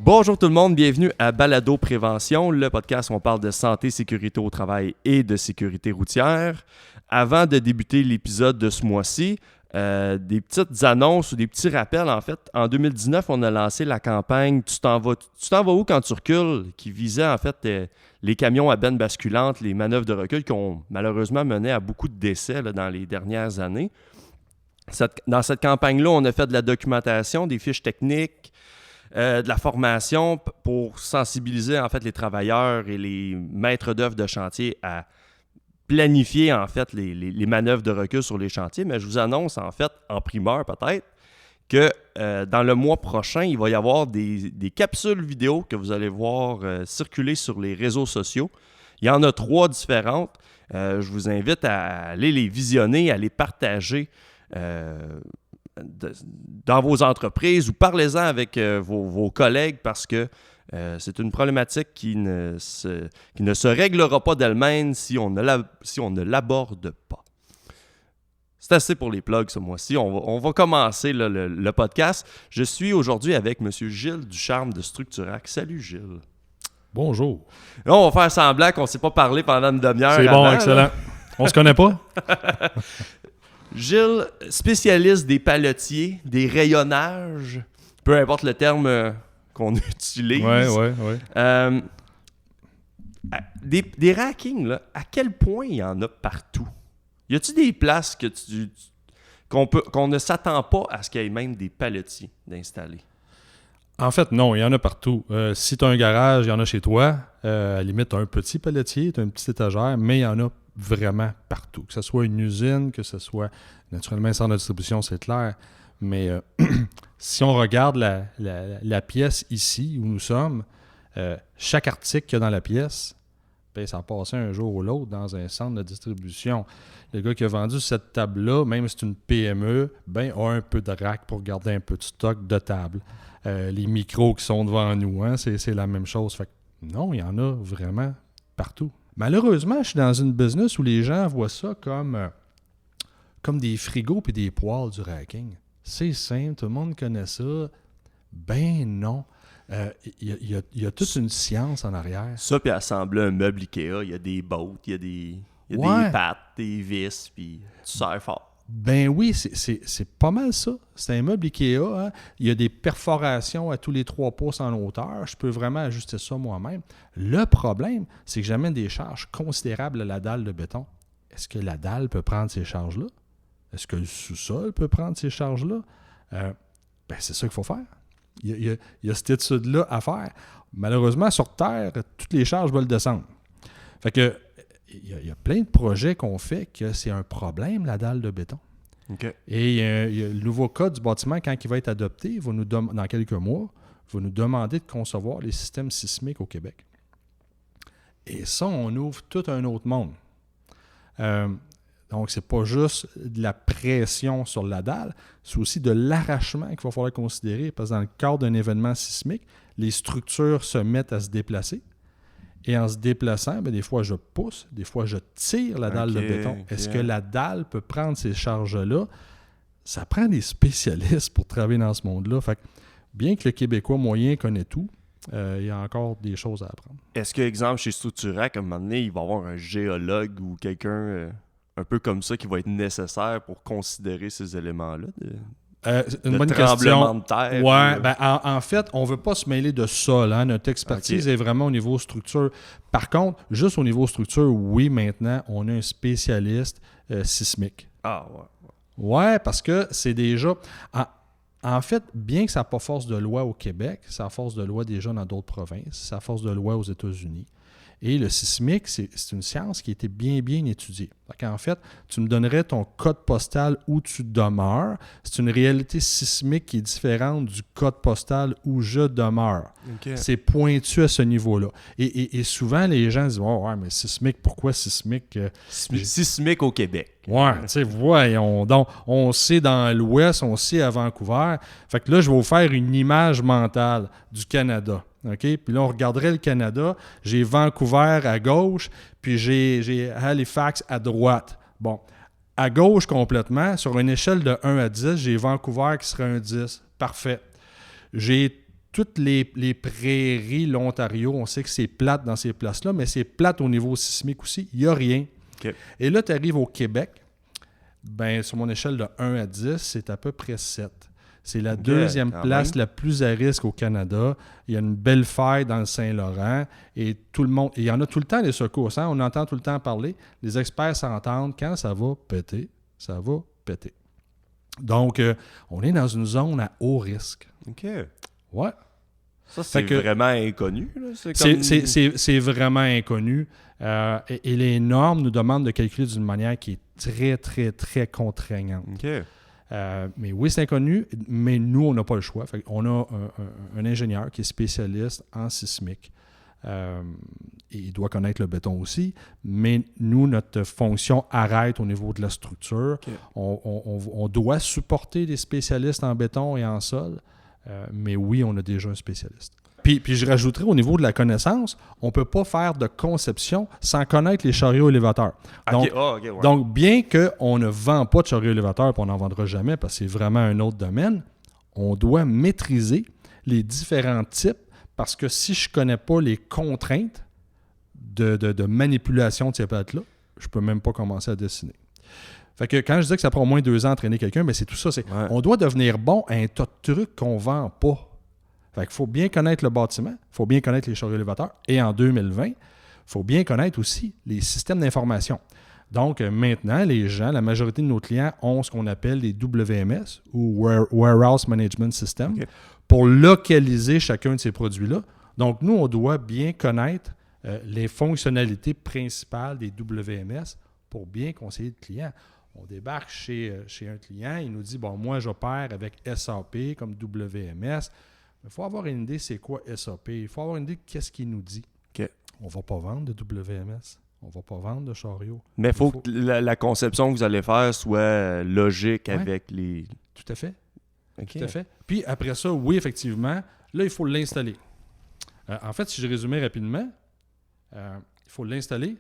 Bonjour tout le monde, bienvenue à Balado Prévention, le podcast où on parle de santé, sécurité au travail et de sécurité routière. Avant de débuter l'épisode de ce mois-ci, des petites annonces ou des petits rappels. En fait, en 2019, on a lancé la campagne « Tu t'en vas où quand tu recules ?» qui visait en fait les camions à benne basculante, les manœuvres de recul qui ont malheureusement mené à beaucoup de décès là, dans les dernières années. Dans cette campagne-là, on a fait de la documentation, des fiches techniques, de la formation pour sensibiliser en fait les travailleurs et les maîtres d'œuvre de chantier à planifier en fait les manœuvres de recul sur les chantiers. Mais je vous annonce en fait, en primeur peut-être, que dans le mois prochain, il va y avoir des capsules vidéo que vous allez voir circuler sur les réseaux sociaux. Il y en a 3 différentes. Je vous invite à aller les visionner, à les partager dans vos entreprises ou parlez-en avec vos collègues parce que c'est une problématique qui ne se réglera pas d'elle-même si on ne l'aborde pas. C'est assez pour les plugs ce mois-ci. On va commencer le podcast. Je suis aujourd'hui avec M. Gilles Ducharme de Structurac. Salut Gilles. Bonjour. Là, on va faire semblant qu'on ne s'est pas parlé pendant une demi-heure. C'est bon, excellent. Là. On se connaît pas? Gilles, spécialiste des paletiers, des rayonnages, peu importe le terme qu'on utilise. Oui. Des rackings, là, à quel point il y en a partout? Y a-t-il des places qu'on ne s'attend pas à ce qu'il y ait même des paletiers d'installer? En fait, non, il y en a partout. Si tu as un garage, il y en a chez toi. À la limite, tu as un petit pelletier, tu as une petite étagère, mais il y en a vraiment partout. Que ce soit une usine, que ce soit naturellement un centre de distribution, c'est clair. Mais si on regarde la pièce ici où nous sommes, chaque article qu'il y a dans la pièce, ben, ça a passé un jour ou l'autre dans un centre de distribution. Le gars qui a vendu cette table-là, même si c'est une PME, ben, a un peu de rack pour garder un peu de stock de table. Les micros qui sont devant nous, hein, c'est la même chose. Fait que, non, il y en a vraiment partout. Malheureusement, je suis dans une business où les gens voient ça comme des frigos et des poêles du racking. C'est simple, tout le monde connaît ça. Ben non. Il y a toute une science en arrière. Ça, puis assembler un meuble Ikea, il y a des bottes, il y a des pattes, des vis, puis tu sers fort. Ben oui, c'est pas mal ça. C'est un meuble Ikea. Hein? Il y a des perforations à tous les 3 pouces en hauteur. Je peux vraiment ajuster ça moi-même. Le problème, c'est que j'amène des charges considérables à la dalle de béton. Est-ce que la dalle peut prendre ces charges-là? Est-ce que le sous-sol peut prendre ces charges-là? Ben c'est ça qu'il faut faire. Il y a cette étude-là à faire. Malheureusement, sur Terre, toutes les charges veulent descendre. Fait que il y a plein de projets qu'on fait que c'est un problème, la dalle de béton. Okay. Et il y a le nouveau code du bâtiment, quand il va être adopté, dans quelques mois, va nous demander de concevoir les systèmes sismiques au Québec. Et ça, on ouvre tout un autre monde. Donc, c'est pas juste de la pression sur la dalle, c'est aussi de l'arrachement qu'il va falloir considérer, parce que dans le cadre d'un événement sismique, les structures se mettent à se déplacer. Et en se déplaçant, bien, des fois, je pousse, des fois, je tire la dalle de béton. Est-ce que la dalle peut prendre ces charges-là? Ça prend des spécialistes pour travailler dans ce monde-là. Fait que, bien que le Québécois moyen connaît tout, il y a encore des choses à apprendre. Est-ce que, exemple, chez Structurac, à un moment donné, il va y avoir un géologue ou quelqu'un un peu comme ça qui va être nécessaire pour considérer ces éléments-là? Une bonne tremblement de terre. Ouais, ben, en fait, on ne veut pas se mêler de sol. Hein? Notre expertise est vraiment au niveau structure. Par contre, juste au niveau structure, oui, maintenant, on a un spécialiste sismique. Ah, ouais. Ouais, parce que c'est déjà... En fait, bien que ça n'a pas force de loi au Québec, ça a force de loi déjà dans d'autres provinces, ça a force de loi aux États-Unis. Et le sismique, c'est une science qui a été bien étudiée. En fait, tu me donnerais ton code postal où tu demeures. C'est une réalité sismique qui est différente du code postal où je demeure. Okay. C'est pointu à ce niveau-là. Et souvent, les gens disent « Oh, ouais, mais sismique, pourquoi sismique? » Sismique au Québec. Ouais, tu sais, voyons donc. On sait dans l'Ouest, on sait à Vancouver. Fait que là, je vais vous faire une image mentale du Canada. OK? Puis là, on regarderait le Canada. J'ai Vancouver à gauche, puis j'ai Halifax à droite. Bon, à gauche complètement, sur une échelle de 1 à 10, j'ai Vancouver qui serait un 10. Parfait. J'ai toutes les prairies, l'Ontario, on sait que c'est plate dans ces places-là, mais c'est plate au niveau sismique aussi. Il n'y a rien. OK. Et là, tu arrives au Québec. Ben, sur mon échelle de 1 à 10, c'est à peu près 7. C'est la deuxième place la plus à risque au Canada. Il y a une belle faille dans le Saint-Laurent et tout le monde... Il y en a tout le temps, les secousses. Hein? On entend tout le temps parler. Les experts s'entendent. Quand ça va péter, ça va péter. Donc, on est dans une zone à haut risque. OK. Ouais. Ça, c'est vraiment inconnu. Là. C'est vraiment inconnu. Et les normes nous demandent de calculer d'une manière qui est très, très, très contraignante. OK. Mais oui, c'est inconnu, mais nous, on n'a pas le choix. Fait on a un ingénieur qui est spécialiste en sismique. Et il doit connaître le béton aussi, mais nous, notre fonction arrête au niveau de la structure. Okay. On doit supporter des spécialistes en béton et en sol, mais oui, on a déjà un spécialiste. Puis je rajouterais au niveau de la connaissance, on ne peut pas faire de conception sans connaître les chariots élévateurs. Donc, donc bien qu'on ne vend pas de chariots élévateurs, puis on n'en vendra jamais parce que c'est vraiment un autre domaine, on doit maîtriser les différents types parce que si je ne connais pas les contraintes de manipulation de ces plates-là, je ne peux même pas commencer à dessiner. Fait que quand je dis que ça prend au moins 2 ans à entraîner quelqu'un, ben c'est tout ça. On doit devenir bon à un tas de trucs qu'on ne vend pas. Fait qu'il faut bien connaître le bâtiment, il faut bien connaître les chariots élévateurs. Et en 2020, il faut bien connaître aussi les systèmes d'information. Donc, maintenant, les gens, la majorité de nos clients ont ce qu'on appelle des WMS ou Warehouse Management System pour localiser chacun de ces produits-là. Donc, nous, on doit bien connaître les fonctionnalités principales des WMS pour bien conseiller le client. On débarque chez un client, il nous dit, bon, moi, j'opère avec SAP comme WMS. Il faut avoir une idée c'est quoi SAP. Il faut avoir une idée de qu'est-ce qu'il nous dit. Okay. On ne va pas vendre de WMS. On ne va pas vendre de chariot. Mais il faut que la conception que vous allez faire soit logique avec les... Tout à fait. Okay. Tout à fait. Puis après ça, oui, effectivement, là, il faut l'installer. En fait, si je résumais rapidement, il faut l'installer, il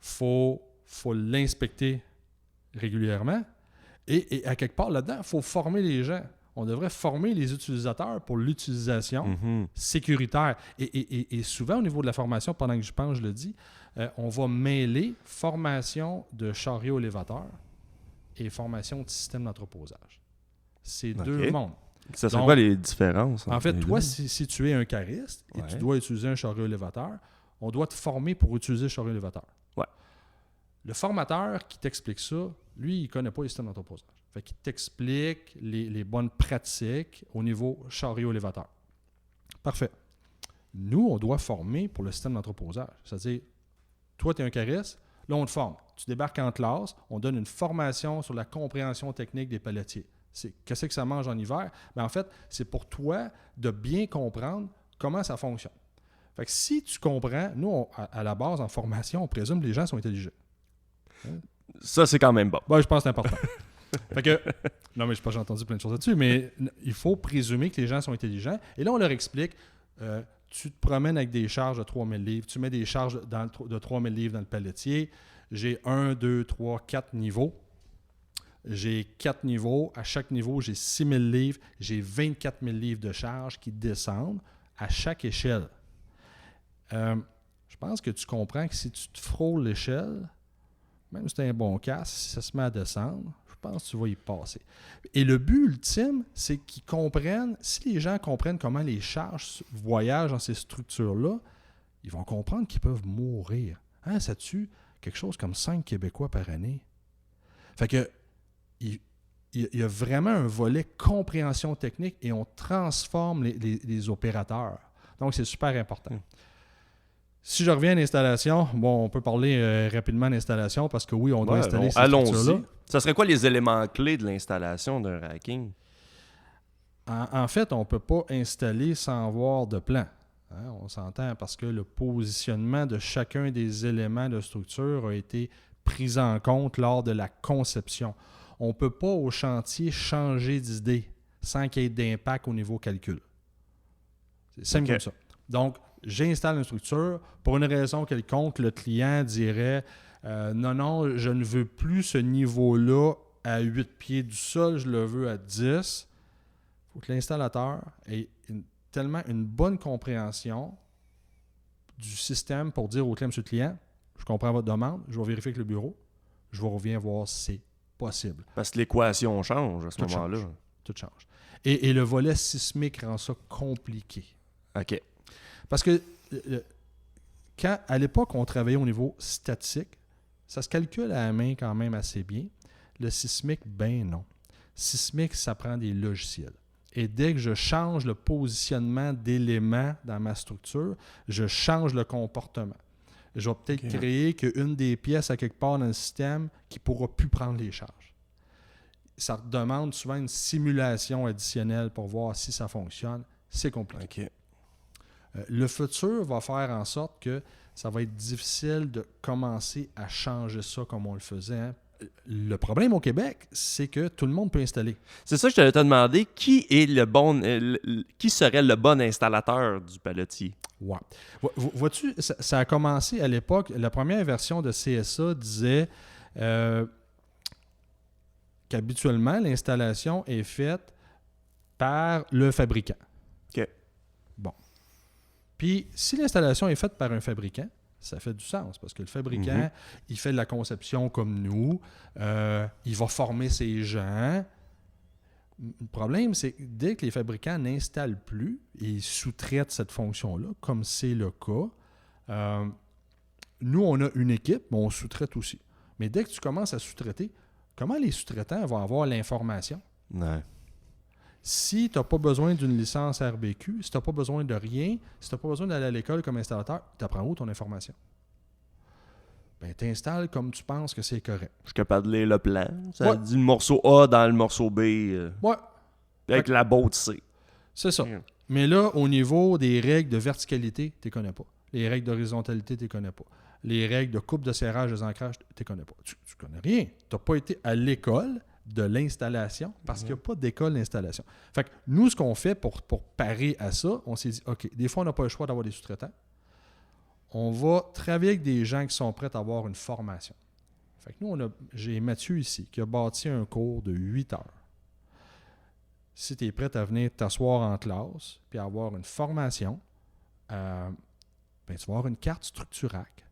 faut l'inspecter régulièrement et à quelque part là-dedans, il faut former les gens. On devrait former les utilisateurs pour l'utilisation sécuritaire. Et souvent, au niveau de la formation, pendant que je pense, je le dis, on va mêler formation de chariot élévateur et formation de système d'entreposage. C'est deux mondes. Ça serait quoi les différences? En fait, toi, si tu es un cariste et tu dois utiliser un chariot élévateur, on doit te former pour utiliser le chariot élévateur. Ouais. Le formateur qui t'explique ça, lui, il ne connaît pas les systèmes d'entreposage. Fait qu'il t'explique les bonnes pratiques au niveau chariot élévateur. Parfait. Nous, on doit former pour le système d'entreposage. C'est-à-dire, toi, tu es un cariste, là, on te forme. Tu débarques en classe, on donne une formation sur la compréhension technique des palletiers. Qu'est-ce que ça mange en hiver? Bien, en fait, c'est pour toi de bien comprendre comment ça fonctionne. Fait que si tu comprends, nous, à la base, en formation, on présume que les gens sont intelligents. Hein? Ça, c'est quand même bon. Ben, je pense que c'est important. Fait que, non, mais j'ai entendu plein de choses là-dessus, mais il faut présumer que les gens sont intelligents. Et là, on leur explique, tu te promènes avec des charges de 3000 livres, tu mets des charges de 3000 livres dans le pelletier. J'ai 1, 2, 3, 4 niveaux. J'ai 4 niveaux. À chaque niveau, j'ai 6000 livres. J'ai 24 000 livres de charges qui descendent à chaque échelle. Je pense que tu comprends que si tu te frôles l'échelle, même si tu as un bon casque, si ça se met à descendre, je pense que tu vas y passer. Et le but ultime, c'est qu'ils comprennent, si les gens comprennent comment les charges voyagent dans ces structures-là, ils vont comprendre qu'ils peuvent mourir. Hein, ça tue quelque chose comme 5 Québécois par année. Fait que il y a vraiment un volet compréhension technique et on transforme les opérateurs. Donc, c'est super important. Si je reviens à l'installation, bon, on peut parler rapidement d'installation parce que oui, on doit installer ces structures-là. Ça serait quoi les éléments clés de l'installation d'un racking? En fait, on ne peut pas installer sans avoir de plan. Hein, on s'entend parce que le positionnement de chacun des éléments de structure a été pris en compte lors de la conception. On ne peut pas au chantier changer d'idée sans qu'il y ait d'impact au niveau calcul. C'est simple comme ça. Donc, j'installe une structure. Pour une raison quelconque, le client dirait non, je ne veux plus ce niveau-là à 8 pieds du sol, je le veux à 10. Il faut que l'installateur ait tellement une bonne compréhension du système pour dire au client, monsieur le client, je comprends votre demande, je vais vérifier avec le bureau, je vous reviens voir si c'est possible. Parce que l'équation change à ce moment-là. Tout change. Et le volet sismique rend ça compliqué. OK. Parce que quand, à l'époque, on travaillait au niveau statique, ça se calcule à la main quand même assez bien. Le sismique, ben non. Sismique, ça prend des logiciels. Et dès que je change le positionnement d'éléments dans ma structure, je change le comportement. Je vais peut-être créer qu'une des pièces à quelque part dans le système qui ne pourra plus prendre les charges. Ça demande souvent une simulation additionnelle pour voir si ça fonctionne. C'est compliqué. Le futur va faire en sorte que ça va être difficile de commencer à changer ça comme on le faisait. Hein. Le problème au Québec, c'est que tout le monde peut installer. C'est ça que je t'allais te demander. Qui serait le bon installateur du palotier? Ouais. Vois-tu, ça a commencé à l'époque, la première version de CSA disait qu'habituellement, l'installation est faite par le fabricant. OK. Bon. Puis, si l'installation est faite par un fabricant, ça fait du sens parce que le fabricant, il fait de la conception comme nous, il va former ses gens. Le problème, c'est que dès que les fabricants n'installent plus et ils sous-traitent cette fonction-là, comme c'est le cas, nous, on a une équipe, mais on sous-traite aussi. Mais dès que tu commences à sous-traiter, comment les sous-traitants vont avoir l'information? Ouais. Si tu n'as pas besoin d'une licence RBQ, si tu n'as pas besoin de rien, si tu n'as pas besoin d'aller à l'école comme installateur, tu apprends où ton information? Ben, tu installes comme tu penses que c'est correct. Je suis capable de lire le plan. Ça dit le morceau A dans le morceau B. Ouais. Avec la botte C. C'est ça. Mais là, au niveau des règles de verticalité, tu ne les connais pas. Les règles d'horizontalité, tu ne les connais pas. Les règles de coupe de serrage, des ancrages, tu ne les connais pas. Tu ne connais rien. Tu n'as pas été à l'école de l'installation parce qu'il n'y a pas d'école d'installation. Fait que nous, ce qu'on fait pour parer à ça, on s'est dit, OK, des fois, on n'a pas le choix d'avoir des sous-traitants. On va travailler avec des gens qui sont prêts à avoir une formation. Fait que nous, j'ai Mathieu ici qui a bâti un cours de 8 heures. Si tu es prêt à venir t'asseoir en classe puis avoir une formation, ben, tu vas avoir une carte Structurac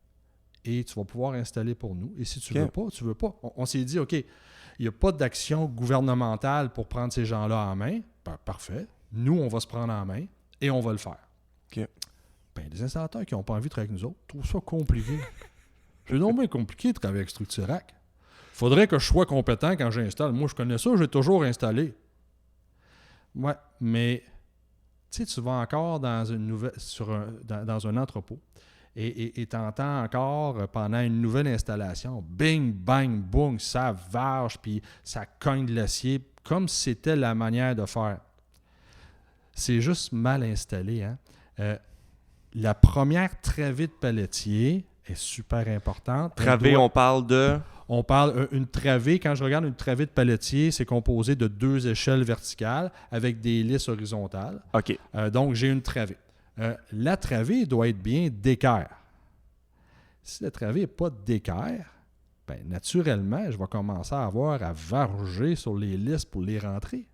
et tu vas pouvoir installer pour nous. Et si tu veux pas, tu veux pas. On s'est dit, OK, il n'y a pas d'action gouvernementale pour prendre ces gens-là en main. Ben, parfait. Nous, on va se prendre en main et on va le faire. OK. Ben, les installateurs qui n'ont pas envie de travailler avec nous autres trouvent ça compliqué. C'est donc bien compliqué de travailler avec Structurac. Il faudrait que je sois compétent quand j'installe. Moi, je connais ça, j'ai toujours installé. Ouais, mais tu sais, tu vas encore dans une nouvelle, dans un entrepôt et tu entends encore pendant une nouvelle installation, bing, bang, boum, ça varge, puis ça cogne de l'acier, comme si c'était la manière de faire. C'est juste mal installé. Hein? La première travée de pelletier est super importante. Travée, on parle de... On parle une travée. Quand je regarde une travée de pelletier, c'est composé de 2 échelles verticales avec des lisses horizontales. OK. Donc, j'ai une travée. La travée doit être bien d'équerre. Si la travée n'est pas d'équerre, ben, naturellement, je vais commencer à avoir à varger sur les lisses pour les rentrer.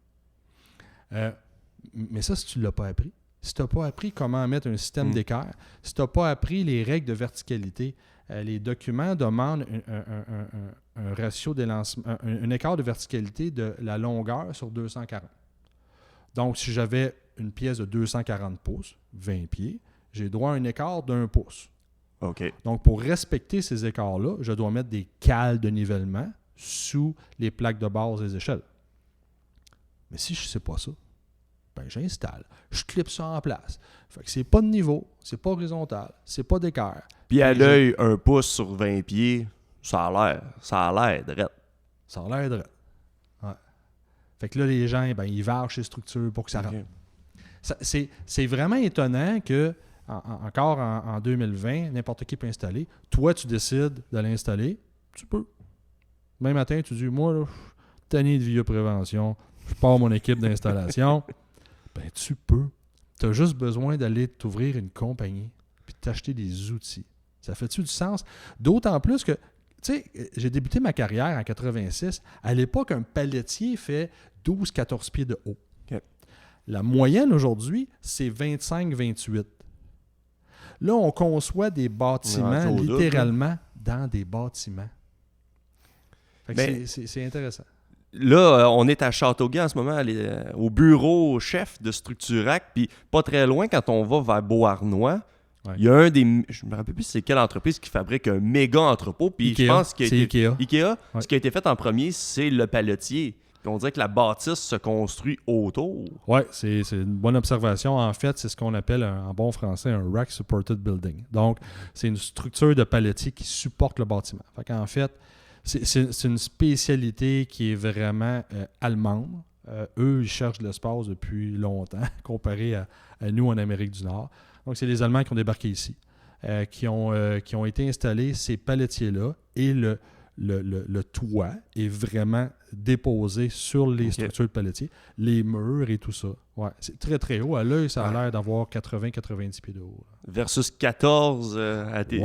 Mais ça, si tu ne l'as pas appris, si tu n'as pas appris comment mettre un système d'équerre, si tu n'as pas appris les règles de verticalité, les documents demandent un ratio d'élancement, un écart de verticalité de la longueur sur 240. Donc, si j'avais une pièce de 240 pouces, 20 pieds, j'ai droit à un écart d'1 pouce. OK. Donc, pour respecter ces écarts-là, je dois mettre des cales de nivellement sous les plaques de base des échelles. Mais si je ne sais pas ça, ben j'installe. Je clippe ça en place. Fait que c'est pas de niveau, c'est pas horizontal, c'est pas d'équerre. Puis à l'œil, 1 pouce sur 20 pieds, ça a l'air drette. Ça a l'air drette. Ouais. Fait que là, les gens, ben, ils vargent ces structures pour que ça rentre. C'est vraiment étonnant que, encore en 2020, n'importe qui peut installer. Toi, tu décides de l'installer, tu peux. Demain matin, tu dis, moi, là, je suis tanné de vieux-prévention, je pars mon équipe d'installation. Ben, tu peux. Tu as juste besoin d'aller t'ouvrir une compagnie puis t'acheter des outils. Ça fait-tu du sens? D'autant plus que, tu sais, j'ai débuté ma carrière en 86. À l'époque, un palletier fait 12-14 pieds de haut. Okay. La moyenne aujourd'hui, c'est 25-28. Là, on conçoit des bâtiments littéralement dans des bâtiments. Fait que c'est intéressant. Là, on est à Châteauguay en ce moment, au bureau chef de Structurac, puis pas très loin, quand on va vers Beauharnois, il y a je me rappelle plus c'est quelle entreprise qui fabrique un méga entrepôt, puis je pense que c'est Ikea. Ouais. Ce qui a été fait en premier, c'est le paletier. Puis on dirait que la bâtisse se construit autour. Oui, c'est une bonne observation. En fait, c'est ce qu'on appelle en bon français un rack supported building. Donc, c'est une structure de paletier qui supporte le bâtiment. Fait qu'en fait, c'est une spécialité qui est vraiment allemande. Eux, ils cherchent de l'espace depuis longtemps, comparé à nous en Amérique du Nord. Donc, c'est les Allemands qui ont débarqué ici, qui ont été installés ces paletiers-là, et le toit est vraiment déposé sur les structures de paletiers, les murs et tout ça. Ouais, c'est très, très haut. À l'œil, ça a l'air d'avoir 80-90 pieds de haut. Là. Versus 14 à tes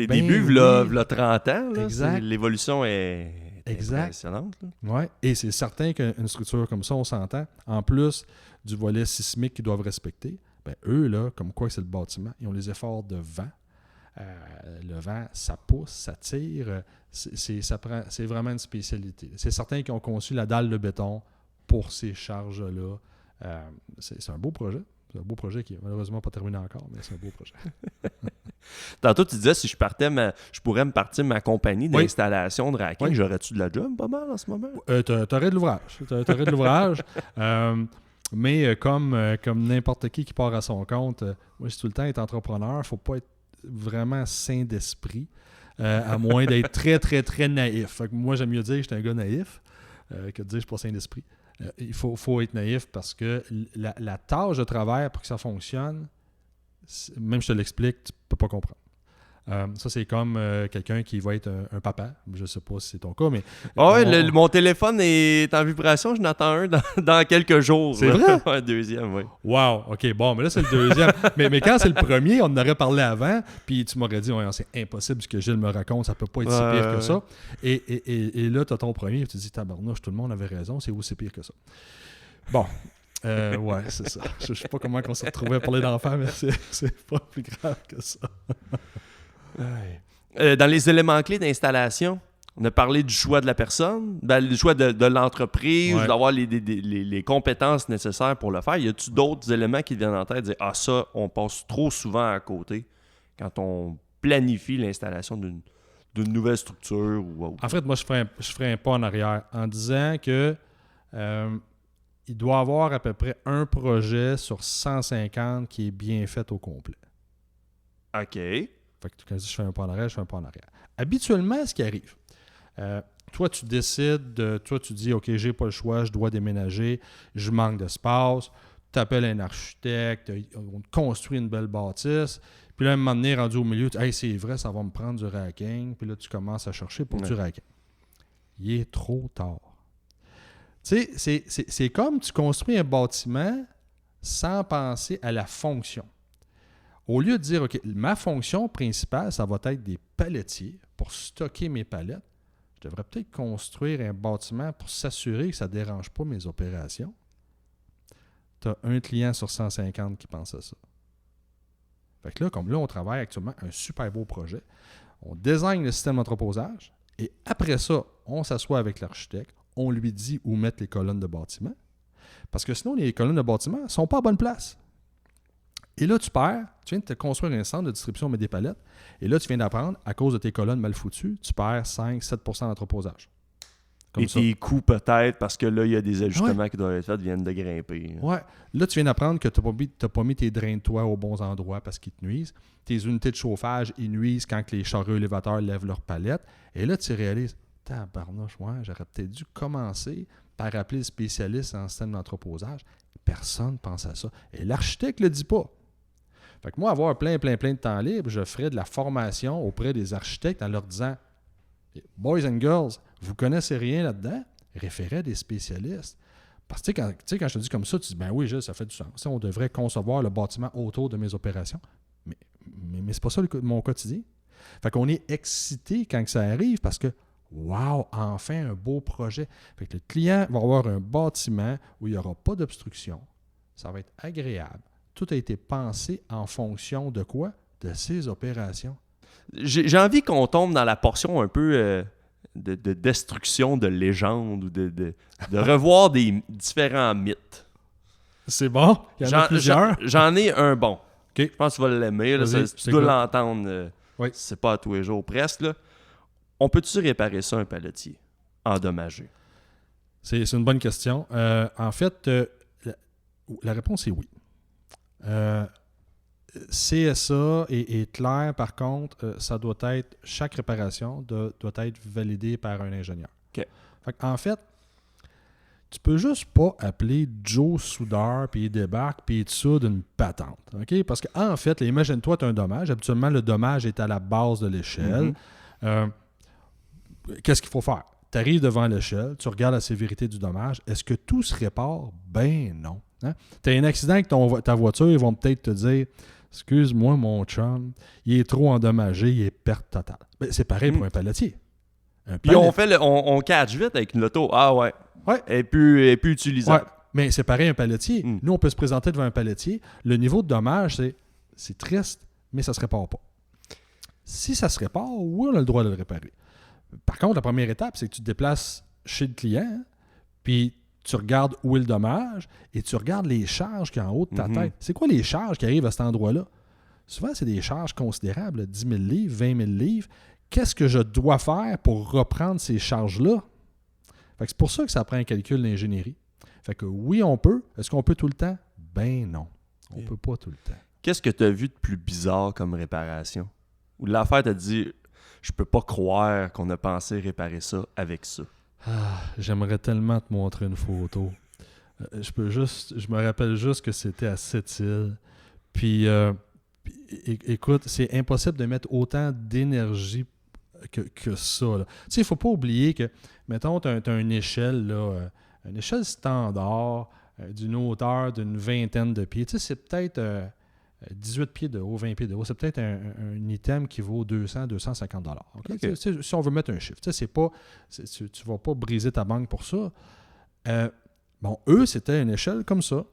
débuts, là, 30 ans. Là, exact. L'évolution est impressionnante. Oui, et c'est certain qu'une structure comme ça, on s'entend, en plus du volet sismique qu'ils doivent respecter, ben eux, là, comme quoi c'est le bâtiment, ils ont les efforts de vent. Le vent, ça pousse, ça tire. C'est vraiment une spécialité. C'est certain qu'ils ont conçu la dalle de béton pour ces charges-là. C'est un beau projet. C'est un beau projet qui n'est malheureusement pas terminé encore, mais c'est un beau projet. Tantôt, tu disais, si je pourrais me partir ma compagnie d'installation de racking, j'aurais-tu de la job pas mal en ce moment? T'aurais de l'ouvrage. T'aurais de l'ouvrage. Mais comme n'importe qui part à son compte, moi, je suis tout le temps être entrepreneur. Il ne faut pas être vraiment sain d'esprit, à moins d'être très, très, très naïf. Fait que moi, j'aime mieux dire que je suis un gars naïf que de dire que je ne suis pas sain d'esprit. Il faut être naïf parce que la tâche de travail pour que ça fonctionne, même je te l'explique, tu ne peux pas comprendre. Ça, c'est comme quelqu'un qui va être un papa. Je ne sais pas si c'est ton cas, mais... mon téléphone est en vibration. Je n'attends un dans quelques jours. C'est vrai? Un deuxième, oui. Wow! OK, bon, mais là, c'est le deuxième. mais quand c'est le premier, on en aurait parlé avant, puis tu m'aurais dit, c'est impossible ce que Gilles me raconte, ça peut pas être si pire que ça. Et là, tu as ton premier, tu te dis, tabarnouche, tout le monde avait raison, c'est aussi pire que ça. Bon. Ouais, c'est ça. Je sais pas comment on s'est retrouvé à parler d'enfants, mais c'est pas plus grave que ça. Dans les éléments clés d'installation, on a parlé du choix de la personne, le choix de l'entreprise, d'avoir les compétences nécessaires pour le faire. Y a-t-il d'autres éléments qui viennent en tête, dire ça, on passe trop souvent à côté quand on planifie l'installation d'une nouvelle structure ou autre? En fait, moi, je ferais un pas en arrière en disant que il doit y avoir à peu près un projet sur 150 qui est bien fait au complet. OK. Fait que quand je dis je fais un pas en arrière, je fais un pas en arrière. Habituellement, ce qui arrive, toi, tu décides, toi, tu dis, OK, j'ai pas le choix, je dois déménager, je manque d'espace, tu appelles un architecte, on construit une belle bâtisse, puis là, à un moment donné, rendu au milieu, tu dis, hey, c'est vrai, ça va me prendre du racking, puis là, tu commences à chercher pour du racking. Il est trop tard. Tu sais, c'est comme tu construis un bâtiment sans penser à la fonction. Au lieu de dire, OK, ma fonction principale, ça va être des paletiers pour stocker mes palettes, je devrais peut-être construire un bâtiment pour s'assurer que ça ne dérange pas mes opérations. Tu as un client sur 150 qui pense à ça. Fait que là, comme là, on travaille actuellement un super beau projet. On design le système d'entreposage et après ça, on s'assoit avec l'architecte, on lui dit où mettre les colonnes de bâtiment. Parce que sinon, les colonnes de bâtiment ne sont pas à bonne place. Et là, tu viens de te construire un centre de distribution mais des palettes, et là, tu viens d'apprendre, à cause de tes colonnes mal foutues, tu perds 5-7% d'entreposage. Et tes coûts, peut-être, parce que là, il y a des ajustements qui doivent être faits, viennent de grimper. Oui. Là, tu viens d'apprendre que tu n'as pas mis tes drains de toit aux bons endroits parce qu'ils te nuisent. Tes unités de chauffage, ils nuisent quand les chariots élévateurs lèvent leurs palettes. Et là, tu réalises, tabarnouche, j'aurais peut-être dû commencer par appeler le spécialiste en système d'entreposage. Personne ne pense à ça. Et l'architecte ne le dit pas. Fait que moi, avoir plein de temps libre, je ferais de la formation auprès des architectes en leur disant « Boys and girls, vous connaissez rien là-dedans? Référez à des spécialistes. » Parce que quand je te dis comme ça, tu dis « Ben oui, Gilles, ça fait du sens. On devrait concevoir le bâtiment autour de mes opérations. » Mais c'est pas ça mon quotidien. Fait qu'on est excité quand ça arrive parce que wow, enfin un beau projet. Fait que le client va avoir un bâtiment où il n'y aura pas d'obstruction, ça va être agréable. Tout a été pensé en fonction de quoi? De ces opérations. J'ai envie qu'on tombe dans la portion un peu de destruction de légendes ou de revoir des différents mythes. C'est bon? Il y en a plusieurs? J'en ai un bon. Okay. Je pense que tu vas l'aimer. Là, tu dois l'entendre. Oui. C'est pas à tous les jours presque. Là. On peut-tu réparer ça, un pelletier endommagé? C'est une bonne question. En fait, la réponse est oui. CSA est clair, par contre, ça doit être, chaque réparation doit être validée par un ingénieur. Okay. En fait, tu peux juste pas appeler Joe soudeur, puis il débarque, puis il te soude une patente. Okay? Parce qu'en fait, imagine-toi, tu as un dommage. Habituellement, le dommage est à la base de l'échelle. Qu'est-ce qu'il faut faire? Tu arrives devant l'échelle, tu regardes la sévérité du dommage. Est-ce que tout se répare? Ben non. Hein? Tu as un accident avec ta voiture, ils vont peut-être te dire « Excuse-moi, mon chum, il est trop endommagé, il est perte totale. » Ben, c'est pareil pour un pelletier. Puis on catch vite avec une loto. Ah ouais. Et puis utilisable. Ouais. Mais c'est pareil un pelletier. Nous, on peut se présenter devant un pelletier. Le niveau de dommage, c'est triste, mais ça ne se répare pas. Si ça se répare, oui, on a le droit de le réparer. Par contre, la première étape, c'est que tu te déplaces chez le client, puis tu regardes où est le dommage et tu regardes les charges qui sont en haut de ta tête. C'est quoi les charges qui arrivent à cet endroit-là? Souvent, c'est des charges considérables, 10 000 livres, 20 000 livres. Qu'est-ce que je dois faire pour reprendre ces charges-là? Fait que c'est pour ça que ça prend un calcul d'ingénierie. Fait que oui, on peut. Est-ce qu'on peut tout le temps? Ben non. On peut pas tout le temps. Qu'est-ce que tu as vu de plus bizarre comme réparation? Ou l'affaire t'a dit, je peux pas croire qu'on a pensé réparer ça avec ça. J'aimerais tellement te montrer une photo. Je me rappelle juste que c'était à Sept-Îles. Puis, écoute, c'est impossible de mettre autant d'énergie que ça. Tu sais, il ne faut pas oublier que, mettons, tu as une échelle, là, une échelle standard d'une hauteur d'une 20aine de pieds. Tu sais, c'est peut-être 18 pieds de haut, 20 pieds de haut. C'est peut-être un item qui vaut 200, 250 $. Okay? Si on veut mettre un chiffre. Tu ne vas pas briser ta banque pour ça. Eux, c'était une échelle comme ça,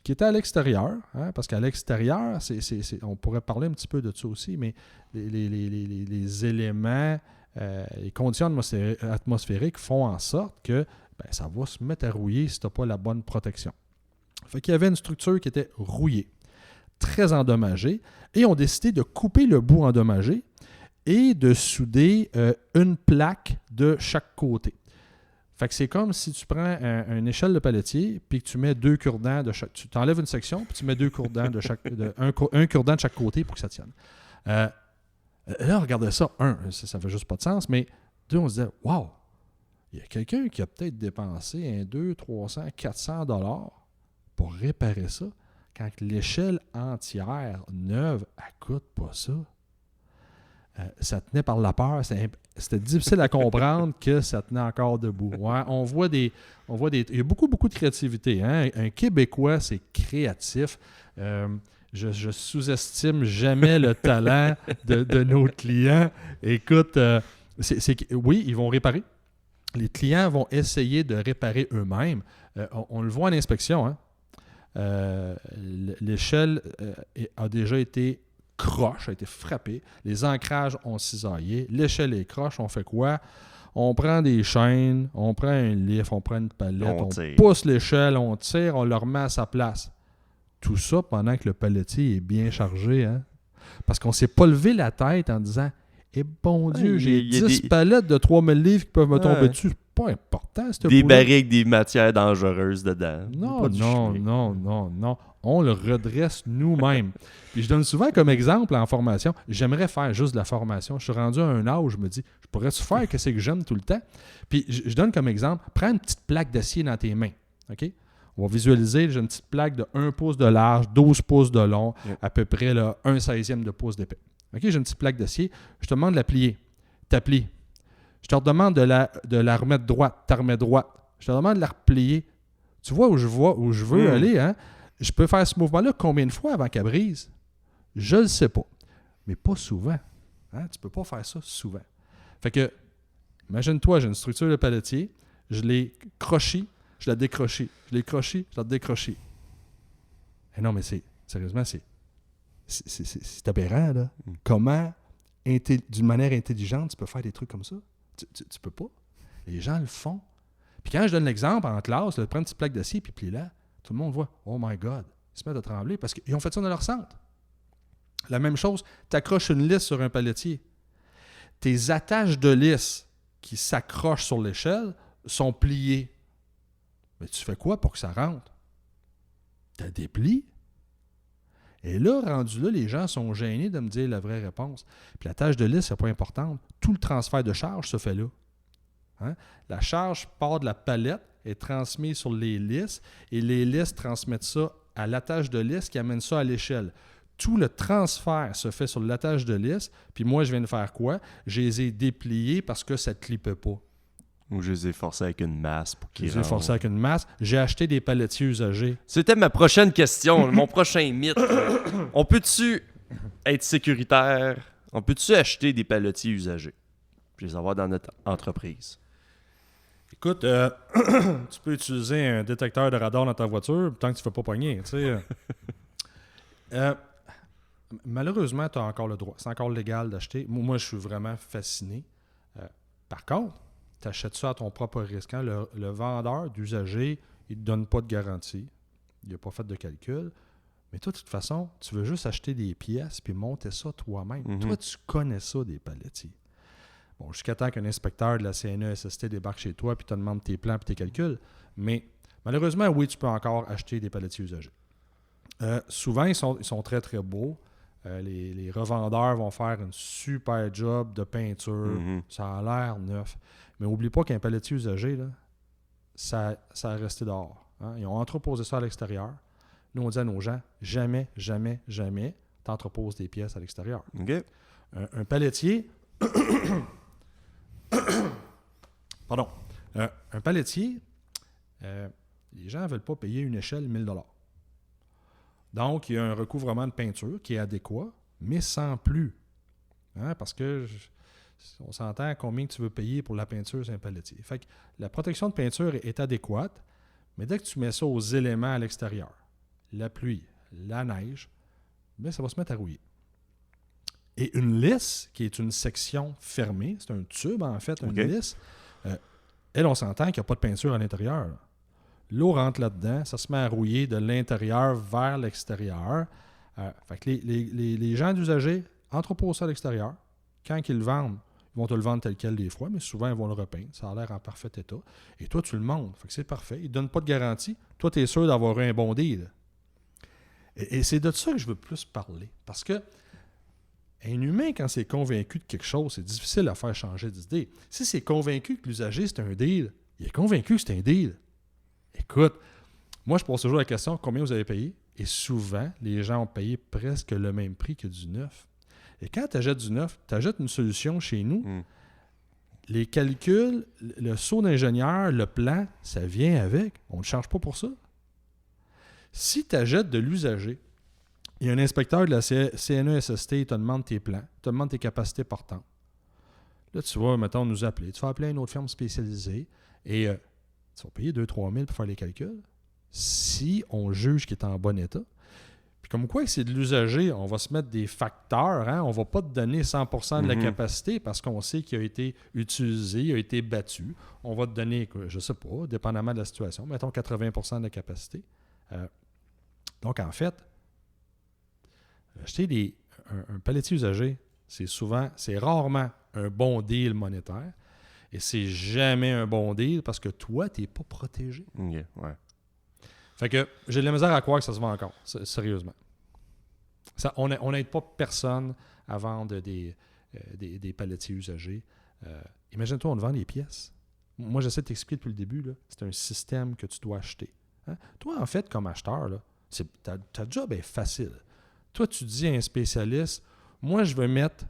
qui était à l'extérieur, hein, parce qu'à l'extérieur, on pourrait parler un petit peu de ça aussi, mais les éléments, les conditions atmosphériques font en sorte que ça va se mettre à rouiller si tu n'as pas la bonne protection. Fait qu'il y avait une structure qui était rouillée, très endommagée, et on a décidé de couper le bout endommagé et de souder une plaque de chaque côté. Fait que c'est comme si tu prends une échelle de pelletier puis que tu mets 2 cure-dents de chaque... Tu t'enlèves une section puis tu mets 2 cure-dents de chaque... un cure-dent de chaque côté pour que ça tienne. Là, on regardait ça. Ça fait juste pas de sens, mais deux, on se disait, wow, il y a quelqu'un qui a peut-être dépensé 200, 300, 400 $ pour réparer ça quand l'échelle entière neuve, elle coûte pas ça. Ça tenait par la peur. C'était difficile à comprendre que ça tenait encore debout. Ouais, on voit des. Il y a beaucoup de créativité. Hein? Un Québécois, c'est créatif. Je sous-estime jamais le talent de nos clients. Écoute, oui, ils vont réparer. Les clients vont essayer de réparer eux-mêmes. On le voit en inspection. Hein? L'échelle a déjà été croche, a été frappée. Les ancrages ont cisaillé. L'échelle est croche. On fait quoi? On prend des chaînes, on prend un lift, on prend une palette, on pousse l'échelle, on tire, on le remet à sa place. Tout ça pendant que le pelletier est bien chargé. Hein? Parce qu'on ne s'est pas levé la tête en disant « Eh bon Dieu, j'ai 10 palettes de 3000 livres qui peuvent me tomber dessus. » C'est pas important, des barriques, des matières dangereuses dedans. Non. On le redresse nous-mêmes. Puis je donne souvent comme exemple en formation, j'aimerais faire juste de la formation. Je suis rendu à un âge où je me dis, je pourrais-tu faire que c'est que j'aime tout le temps? Puis je donne comme exemple, prends une petite plaque d'acier dans tes mains. OK? On va visualiser, j'ai une petite plaque de 1 pouce de large, 12 pouces de long, à peu près là, 1/16e de pouce d'épais. OK? J'ai une petite plaque d'acier. Je te demande de la plier. Tu plies. Je te redemande de la remettre droite. Tu la remets droite. Je te demande de la replier. Tu vois où je veux aller, hein? Je peux faire ce mouvement-là combien de fois avant qu'elle brise? Je ne le sais pas. Mais pas souvent. Hein? Tu ne peux pas faire ça souvent. Fait que, imagine-toi, j'ai une structure de pelletier. Je l'ai crochée, je la décrochée. Je l'ai crochée, je la décrochée. Non, mais sérieusement, c'est aberrant, là. Comment, d'une manière intelligente, tu peux faire des trucs comme ça? Tu peux pas. Les gens le font. Puis quand je donne l'exemple en classe, prends une petite plaque d'acier puis plie-la, tout le monde voit, oh my God, ils se mettent à trembler parce qu'ils ont fait ça dans leur centre. La même chose, tu accroches une lisse sur un palettier. Tes attaches de lisse qui s'accrochent sur l'échelle sont pliées. Mais tu fais quoi pour que ça rentre? Tu as déplies. Et là, rendu là, les gens sont gênés de me dire la vraie réponse. Puis la tâche de lisse, c'est pas importante. Tout le transfert de charge se fait là. Hein? La charge part de la palette, est transmise sur les lisses, et les lisses transmettent ça à l'attache de lisse qui amène ça à l'échelle. Tout le transfert se fait sur l'attache de lisse, puis moi, je viens de faire quoi? Je les ai dépliés parce que ça ne clippait pas. Ou je les ai forcés avec une masse pour qu'ils Je les ai forcés avec une masse. J'ai acheté des palettiers usagés. C'était ma prochaine question, mon prochain mythe. On peut-tu être sécuritaire? On peut-tu acheter des palettiers usagés? Puis les avoir dans notre entreprise? Écoute, tu peux utiliser un détecteur de radar dans ta voiture tant que tu ne fais pas pogner. Malheureusement, tu as encore le droit. C'est encore légal d'acheter. Moi, je suis vraiment fasciné. Par contre, tu achètes ça à ton propre risque. Hein? Le vendeur d'usager, il ne te donne pas de garantie. Il n'a pas fait de calcul. Mais toi, de toute façon, tu veux juste acheter des pièces puis monter ça toi-même. Mm-hmm. Toi, tu connais ça, des palettiers. Bon, jusqu'à temps qu'un inspecteur de la CNESST débarque chez toi puis te demande tes plans et tes calculs. Mais malheureusement, oui, tu peux encore acheter des palettiers usagés. Souvent, ils sont très, très beaux. Les revendeurs vont faire un super job de peinture. Mm-hmm. Ça a l'air neuf. Mais n'oublie pas qu'un palettier usagé, là, ça a resté dehors. Hein? Ils ont entreposé ça à l'extérieur. Nous, on dit à nos gens, jamais, jamais, jamais, t'entreposes des pièces à l'extérieur. Okay. Un palettier... Pardon. Un palettier, les gens ne veulent pas payer une échelle 1000 $. Donc, il y a un recouvrement de peinture qui est adéquat, mais sans plus. Hein? Parce que on s'entend combien tu veux payer pour la peinture sur un palettier. Fait que la protection de peinture est adéquate, mais dès que tu mets ça aux éléments à l'extérieur, la pluie, la neige, bien, ça va se mettre à rouiller. Et une lisse, qui est une section fermée, c'est un tube en fait, une lisse, elle, on s'entend qu'il n'y a pas de peinture à l'intérieur. L'eau rentre là-dedans, ça se met à rouiller de l'intérieur vers l'extérieur. Fait que les gens d'usagers entreposent ça à l'extérieur. Quand ils le vendent, ils vont te le vendre tel quel des fois, mais souvent, ils vont le repeindre. Ça a l'air en parfait état. Et toi, tu le montres. Fait que c'est parfait. Ils ne donnent pas de garantie. Toi, tu es sûr d'avoir un bon deal. Et c'est de ça que je veux plus parler. Parce que un humain, quand c'est convaincu de quelque chose, c'est difficile à faire changer d'idée. Si c'est convaincu que l'usager, c'est un deal, il est convaincu que c'est un deal. Écoute, moi, je pose toujours la question, combien vous avez payé? Et souvent, les gens ont payé presque le même prix que du neuf. Et quand tu achètes du neuf, tu achètes une solution chez nous, les calculs, le saut d'ingénieur, le plan, ça vient avec. On ne charge pas pour ça. Si tu achètes de l'usager, il y a un inspecteur de la CNESST, il te demande tes plans, il te demande tes capacités portantes. Là, tu vas, mettons, nous appeler. Tu vas appeler une autre firme spécialisée et tu vas payer 2-3 000 pour faire les calculs. Si on juge qu'il est en bon état, puis comme quoi c'est de l'usager, on va se mettre des facteurs. Hein? On ne va pas te donner 100% de la capacité parce qu'on sait qu'il a été utilisé, il a été battu. On va te donner, je ne sais pas, dépendamment de la situation, mettons 80% de la capacité. Donc, en fait, acheter un palettier usagé, c'est rarement un bon deal monétaire et c'est jamais un bon deal parce que toi, tu n'es pas protégé. Okay, ouais. Fait que j'ai de la misère à croire que ça se vend encore, sérieusement. On n'aide pas personne à vendre des palettiers usagés. Imagine-toi, on te vend les pièces. Moi, j'essaie de t'expliquer depuis le début, là, c'est un système que tu dois acheter. Hein? Toi, en fait, comme acheteur, là, ta job est facile. Toi, tu dis à un spécialiste, moi, je veux mettre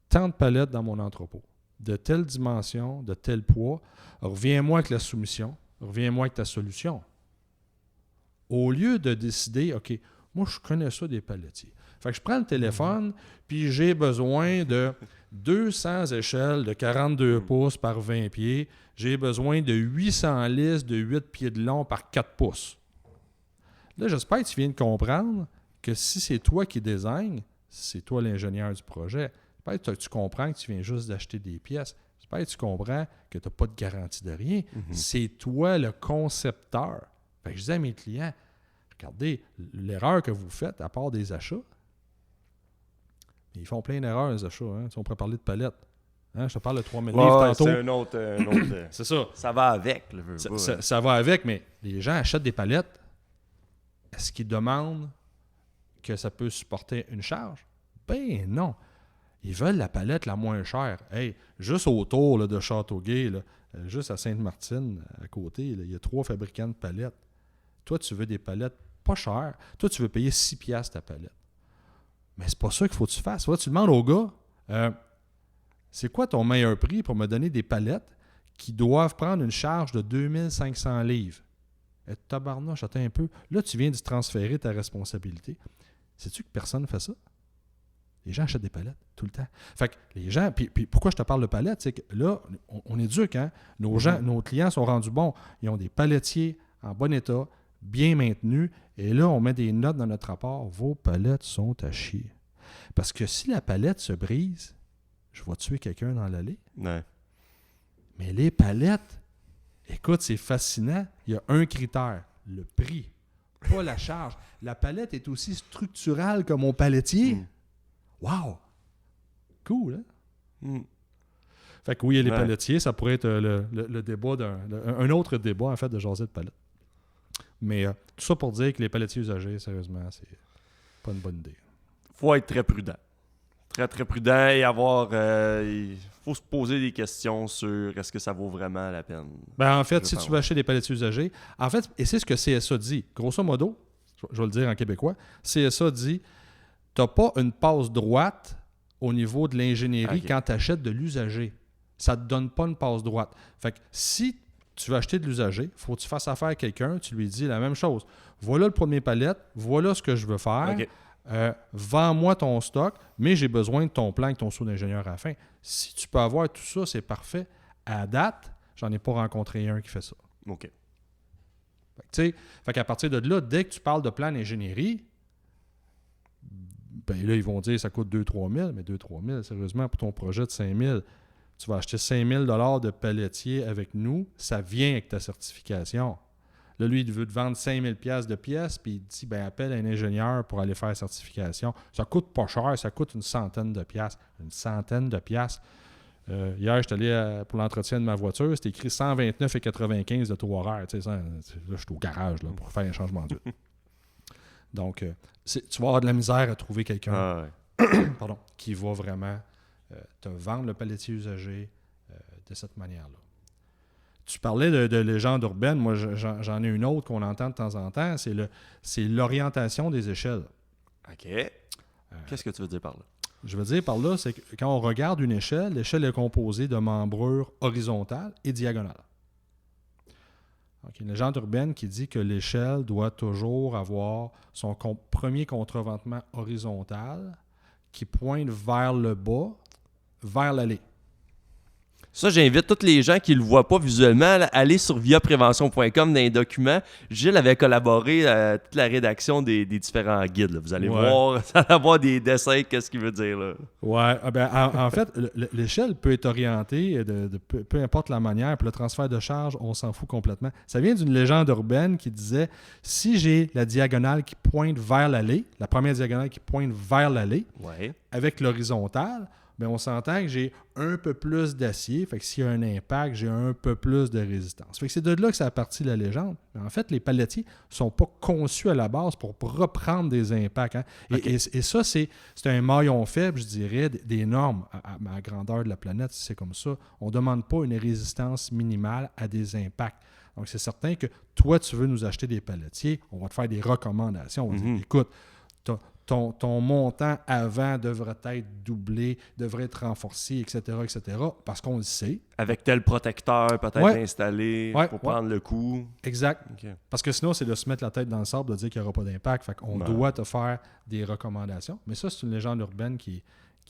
tant de palettes dans mon entrepôt, de telle dimension, de tel poids. Reviens-moi avec la soumission, reviens-moi avec ta solution. Au lieu de décider, OK, moi, je connais ça des palettiers. Fait que je prends le téléphone, puis j'ai besoin de 200 échelles de 42 pouces par 20 pieds. J'ai besoin de 800 lisses de 8 pieds de long par 4 pouces. Là, j'espère que tu viens de comprendre que si c'est toi qui désigne, c'est toi l'ingénieur du projet. J'espère que tu comprends que tu viens juste d'acheter des pièces. J'espère que tu comprends que tu n'as pas de garantie de rien. C'est toi le concepteur. Fait que je dis à mes clients, regardez, l'erreur que vous faites, à part des achats, ils font plein d'erreurs, les achats. Hein? On pourrait parler de palettes. Hein? Je te parle de 3000 livres tantôt. C'est un autre c'est ça. Ça va avec. Ça va avec, mais les gens achètent des palettes. Est-ce qu'ils demandent que ça peut supporter une charge? Ben non. Ils veulent la palette la moins chère. Hey, juste autour là, de Châteauguay, là, juste à Sainte-Martine, à côté, là, il y a 3 fabricants de palettes. Toi, tu veux des palettes pas chères. Toi, tu veux payer 6 piastres ta palette. Mais c'est pas ça qu'il faut que tu fasses. Là, tu demandes au gars, c'est quoi ton meilleur prix pour me donner des palettes qui doivent prendre une charge de 2500 livres? Tabarnouche, attends un peu. Là, tu viens de transférer ta responsabilité. Sais-tu que personne ne fait ça? Les gens achètent des palettes tout le temps. Fait que les gens, puis pourquoi je te parle de palettes, c'est que là, on éduque, hein? Nos clients sont rendus bons. Ils ont des palettiers en bon état, bien maintenus, et là, on met des notes dans notre rapport. Vos palettes sont à chier. Parce que si la palette se brise, je vais tuer quelqu'un dans l'allée. Ouais. Mais les palettes, écoute, c'est fascinant. Il y a un critère, le prix, pas la charge. La palette est aussi structurale que mon palettier. Wow! Cool, hein? Fait que oui, il y a les palettiers, ça pourrait être le débat un autre débat, en fait, de jaser de palettes. Mais tout ça pour dire que les palettiers usagés, sérieusement, c'est pas une bonne idée. Faut être très prudent. Très, très prudent et avoir... il faut se poser des questions sur est-ce que ça vaut vraiment la peine. Ben, en fait, si tu veux acheter des palettiers usagés, en fait, et c'est ce que CSA dit. Grosso modo, je vais le dire en québécois, CSA dit... Tu n'as pas une passe droite au niveau de l'ingénierie quand tu achètes de l'usager. Ça ne te donne pas une passe droite. Fait que si tu veux acheter de l'usager, il faut que tu fasses affaire à quelqu'un, tu lui dis la même chose. Voilà le premier palette, voilà ce que je veux faire. Okay. Vends-moi ton stock, mais j'ai besoin de ton plan et ton saut d'ingénieur à la fin. Si tu peux avoir tout ça, c'est parfait. À date, j'en ai pas rencontré un qui fait ça. OK. Fait qu'à partir de là, dès que tu parles de plan d'ingénierie, ben là, ils vont dire que ça coûte 2-3 000, mais 2-3 000, sérieusement, pour ton projet de 5 000, tu vas acheter 5 000 $ de pelletier avec nous, ça vient avec ta certification. Là, lui, il veut te vendre 5 000 $ de pièces, puis il te dit, ben appelle un ingénieur pour aller faire la certification. Ça coûte pas cher, ça coûte une centaine de piastres. Une centaine de piastres. Hier, j'étais allé pour l'entretien de ma voiture, c'était écrit 129,95 de taux horaire. Tu sais, là, je suis au garage là, pour faire un changement d'huile. Donc, tu vas avoir de la misère à trouver quelqu'un qui va vraiment te vendre le pelletier usagé de cette manière-là. Tu parlais de légende urbaine. Moi, j'en ai une autre qu'on entend de temps en temps. C'est l'orientation des échelles. OK. Qu'est-ce que tu veux dire par là? Je veux dire par là, c'est que quand on regarde une échelle, l'échelle est composée de membrures horizontales et diagonales. Donc, une légende urbaine qui dit que l'échelle doit toujours avoir son premier contreventement horizontal qui pointe vers le bas, vers l'allée. Ça, j'invite tous les gens qui ne le voient pas visuellement à aller sur viaprévention.com dans les documents. Gilles avait collaboré à toute la rédaction des différents guides. Là. Vous allez voir, ça va avoir des dessins, qu'est-ce qu'il veut dire. Là. Ouais, en fait, l'échelle peut être orientée de peu importe la manière. Puis le transfert de charge, on s'en fout complètement. Ça vient d'une légende urbaine qui disait, si j'ai la diagonale qui pointe vers l'allée, la première diagonale qui pointe vers l'allée, avec l'horizontale, bien, on s'entend que j'ai un peu plus d'acier. Fait que s'il y a un impact, j'ai un peu plus de résistance. Fait que c'est de là que ça a parti de la légende. Mais en fait, les pelletiers ne sont pas conçus à la base pour reprendre des impacts. Hein. Et ça, c'est un maillon faible, je dirais, des normes à la grandeur de la planète. Si c'est comme ça. On ne demande pas une résistance minimale à des impacts. Donc, c'est certain que toi, tu veux nous acheter des pelletiers. On va te faire des recommandations. On va dire, écoute, ton montant avant devrait être doublé, devrait être renforcé, etc., parce qu'on le sait. Avec tel protecteur peut-être installé pour prendre le coup. Exact. Okay. Parce que sinon, c'est de se mettre la tête dans le sable, de dire qu'il n'y aura pas d'impact. Fait qu'on doit te faire des recommandations. Mais ça, c'est une légende urbaine qui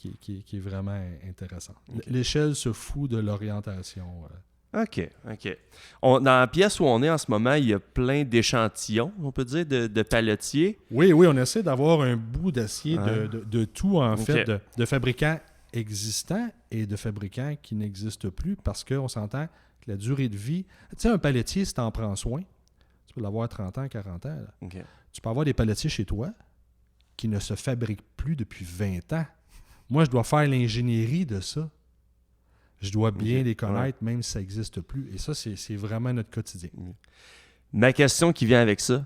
est vraiment intéressante. Okay. L'échelle se fout de l'orientation. OK. Dans la pièce où on est en ce moment, il y a plein d'échantillons, on peut dire, de palletiers. Oui, on essaie d'avoir un bout d'acier de tout, en fait, de fabricants existants et de fabricants qui n'existent plus parce qu'on s'entend que la durée de vie... Tu sais, un palletier, si tu en prends soin, tu peux l'avoir 30 ans, 40 ans. OK. Tu peux avoir des palletiers chez toi qui ne se fabriquent plus depuis 20 ans. Moi, je dois faire l'ingénierie de ça. Je dois bien les connaître, même si ça n'existe plus. Et ça, c'est vraiment notre quotidien. Ma question qui vient avec ça,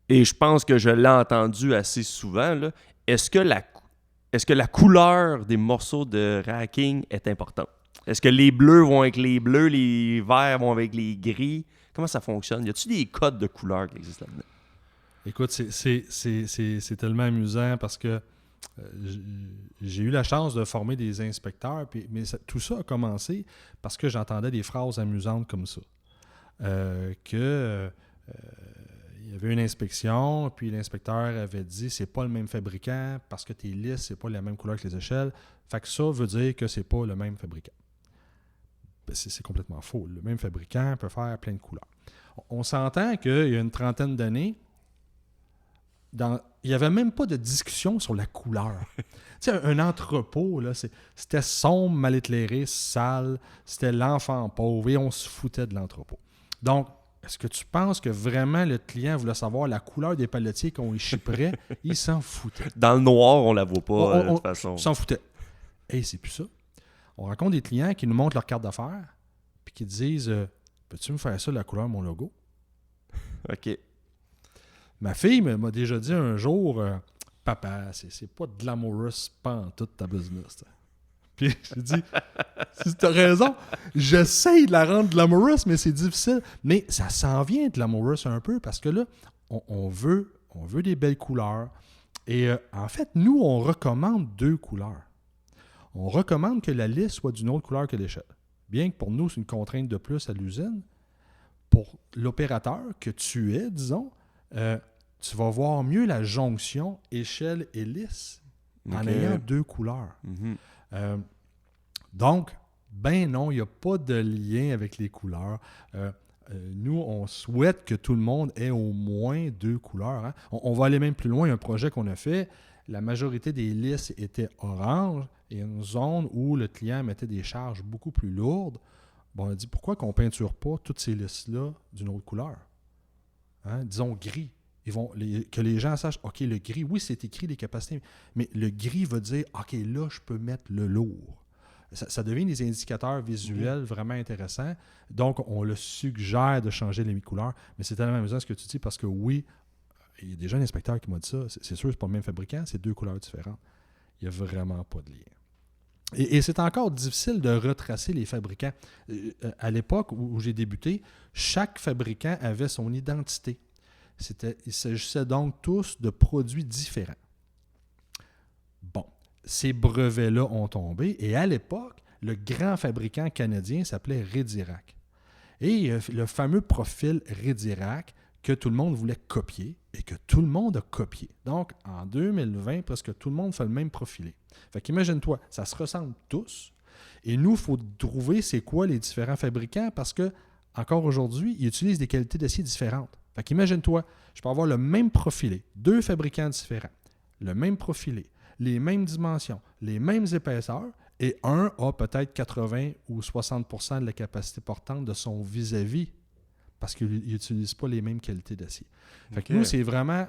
et je pense que je l'ai entendu assez souvent, là, est-ce que la couleur des morceaux de racking est importante? Est-ce que les bleus vont avec les bleus, les verts vont avec les gris? Comment ça fonctionne? Y a-t-il des codes de couleurs qui existent là-dedans? Écoute, c'est tellement amusant parce que j'ai eu la chance de former des inspecteurs, mais tout ça a commencé parce que j'entendais des phrases amusantes comme ça. Il y avait une inspection, puis l'inspecteur avait dit c'est pas le même fabricant parce que tes listes, c'est pas la même couleur que les échelles. Fait que ça veut dire que c'est pas le même fabricant. Ben, c'est complètement faux. Le même fabricant peut faire plein de couleurs. On s'entend qu'il y a une trentaine d'années, il n'y avait même pas de discussion sur la couleur. Tu sais, un entrepôt, là, c'était sombre, mal éclairé, sale, c'était l'enfant pauvre et on se foutait de l'entrepôt. Donc, est-ce que tu penses que vraiment le client voulait savoir la couleur des palletiers qu'on y chipperait? Il s'en foutait. Dans le noir, on la voit pas de toute façon. On s'en foutait. Hey, c'est plus ça. On rencontre des clients qui nous montrent leur carte d'affaires puis qui disent peux-tu me faire ça, la couleur de mon logo? OK. Ma fille m'a déjà dit un jour papa, c'est pas glamorous pantoute ta business. T'sais. Puis j'ai dit si t'as raison, j'essaye de la rendre glamorous, mais c'est difficile. Mais ça s'en vient glamorous un peu parce que là, on veut des belles couleurs. Et en fait, nous, on recommande 2 couleurs. On recommande que la liste soit d'une autre couleur que l'échelle. Bien que pour nous, c'est une contrainte de plus à l'usine, pour l'opérateur que tu es, disons, tu vas voir mieux la jonction échelle et lisse en ayant 2 couleurs. Mm-hmm. Donc, ben non, il n'y a pas de lien avec les couleurs. Nous, on souhaite que tout le monde ait au moins 2 couleurs. Hein? On va aller même plus loin. Un projet qu'on a fait, la majorité des listes étaient orange et une zone où le client mettait des charges beaucoup plus lourdes. Bon, on a dit pourquoi qu'on ne peinture pas toutes ces listes-là d'une autre couleur? Hein? Disons gris. Que les gens sachent, OK, le gris, oui, c'est écrit les capacités, mais le gris veut dire, OK, là, je peux mettre le lourd. Ça devient des indicateurs visuels vraiment intéressants. Donc, on le suggère de changer les couleurs. Mais c'est tellement amusant ce que tu dis parce que oui, il y a déjà un inspecteur qui m'a dit ça. C'est sûr, c'est pas le même fabricant, c'est 2 couleurs différentes. Il n'y a vraiment pas de lien. Et c'est encore difficile de retracer les fabricants. À l'époque où j'ai débuté, chaque fabricant avait son identité. Il s'agissait donc tous de produits différents. Bon, ces brevets-là ont tombé et à l'époque, le grand fabricant canadien s'appelait Redirac. Et le fameux profil Redirac que tout le monde voulait copier et que tout le monde a copié. Donc, en 2020, presque tout le monde fait le même profilé. Fait qu'imagine-toi, ça se ressemble tous. Et nous, il faut trouver c'est quoi les différents fabricants parce que, encore aujourd'hui, ils utilisent des qualités d'acier différentes. Fait qu'imagine-toi, je peux avoir le même profilé, 2 fabricants différents, le même profilé, les mêmes dimensions, les mêmes épaisseurs, et un a peut-être 80 ou 60% de la capacité portante de son vis-à-vis parce qu'il n'utilise pas les mêmes qualités d'acier. Fait que nous, c'est vraiment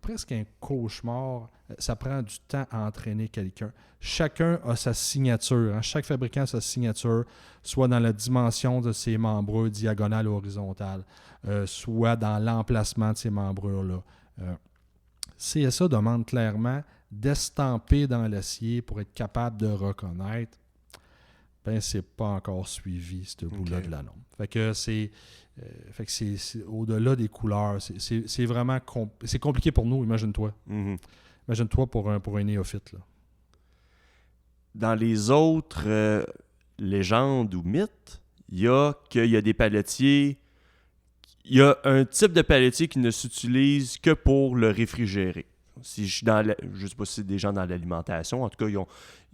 presque un cauchemar. Ça prend du temps à entraîner quelqu'un. Chacun a sa signature. Hein? Chaque fabricant a sa signature, soit dans la dimension de ses membrures diagonales ou horizontales, soit dans l'emplacement de ces membrures-là. CSA demande clairement d'estamper dans l'acier pour être capable de reconnaître. Ben, c'est pas encore suivi, ce bout-là de la norme. Fait que c'est au-delà des couleurs. C'est vraiment c'est compliqué pour nous, imagine-toi. Mm-hmm. Imagine-toi pour un néophyte. Là. Dans les autres légendes ou mythes, il y a des palletiers. Il y a un type de palletier qui ne s'utilise que pour le réfrigérer. si je suis je sais pas si c'est des gens dans l'alimentation, en tout cas,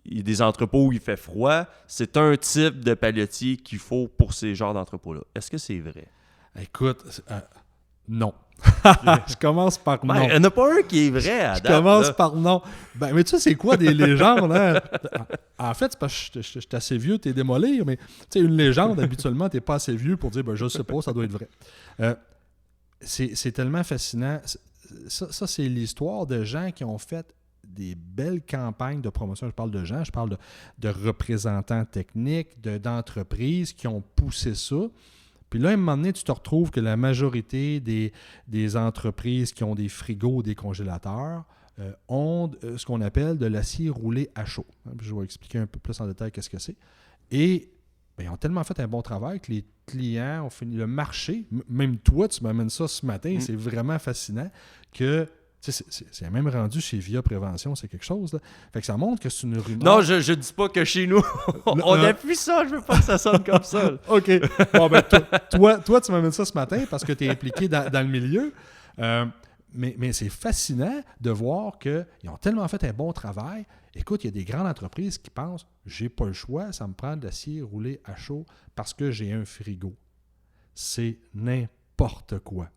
il y a des entrepôts où il fait froid. C'est un type de palletier qu'il faut pour ces genres d'entrepôts-là. Est-ce que c'est vrai? Écoute, non. Je commence par non. Il n'y en a pas un qui est vrai à date. Je commence par non. Mais tu sais, c'est quoi des légendes? Hein? En fait, c'est parce que je suis assez vieux, t'es démolir, mais tu sais, une légende, habituellement, t'es pas assez vieux pour dire, je sais pas, ça doit être vrai. C'est tellement fascinant. Ça, c'est l'histoire de gens qui ont fait des belles campagnes de promotion. Je parle de gens, je parle de représentants techniques, d'entreprises qui ont poussé ça. Puis là, à un moment donné, tu te retrouves que la majorité des entreprises qui ont des frigos, des congélateurs, ont ce qu'on appelle de l'acier roulé à chaud. Je vais expliquer un peu plus en détail qu'est-ce que c'est. Et ils ont tellement fait un bon travail que les clients ont fini le marché. Même toi, tu m'amènes ça ce matin, c'est vraiment fascinant que... C'est même rendu chez Via Prévention, c'est quelque chose. Là. Fait que ça montre que c'est une rumeur. Non, je dis pas que chez nous, on appuie ça, je veux pas que ça sonne comme ça. OK. Bon, ben, toi, tu m'amènes ça ce matin parce que tu es impliqué dans le milieu. Mais c'est fascinant de voir qu'ils ont tellement fait un bon travail. Écoute, il y a des grandes entreprises qui pensent « j'ai pas le choix, ça me prend de l'acier roulé à chaud parce que j'ai un frigo. » C'est n'importe quoi.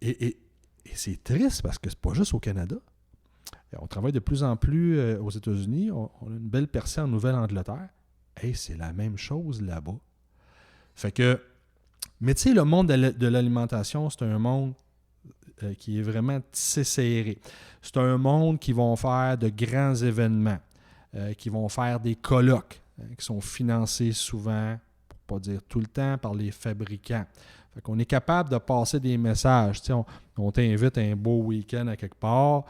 Et c'est triste parce que c'est pas juste au Canada. On travaille de plus en plus aux États-Unis. On a une belle percée en Nouvelle-Angleterre. C'est la même chose là-bas. Fait que... Mais tu sais, le monde de l'alimentation, c'est un monde qui est vraiment tissé serré. C'est un monde qui vont faire de grands événements, qui vont faire des colloques, qui sont financés souvent, pour ne pas dire tout le temps, par les fabricants. Fait qu'on est capable de passer des messages. Tu sais, on t'invite un beau week-end à quelque part,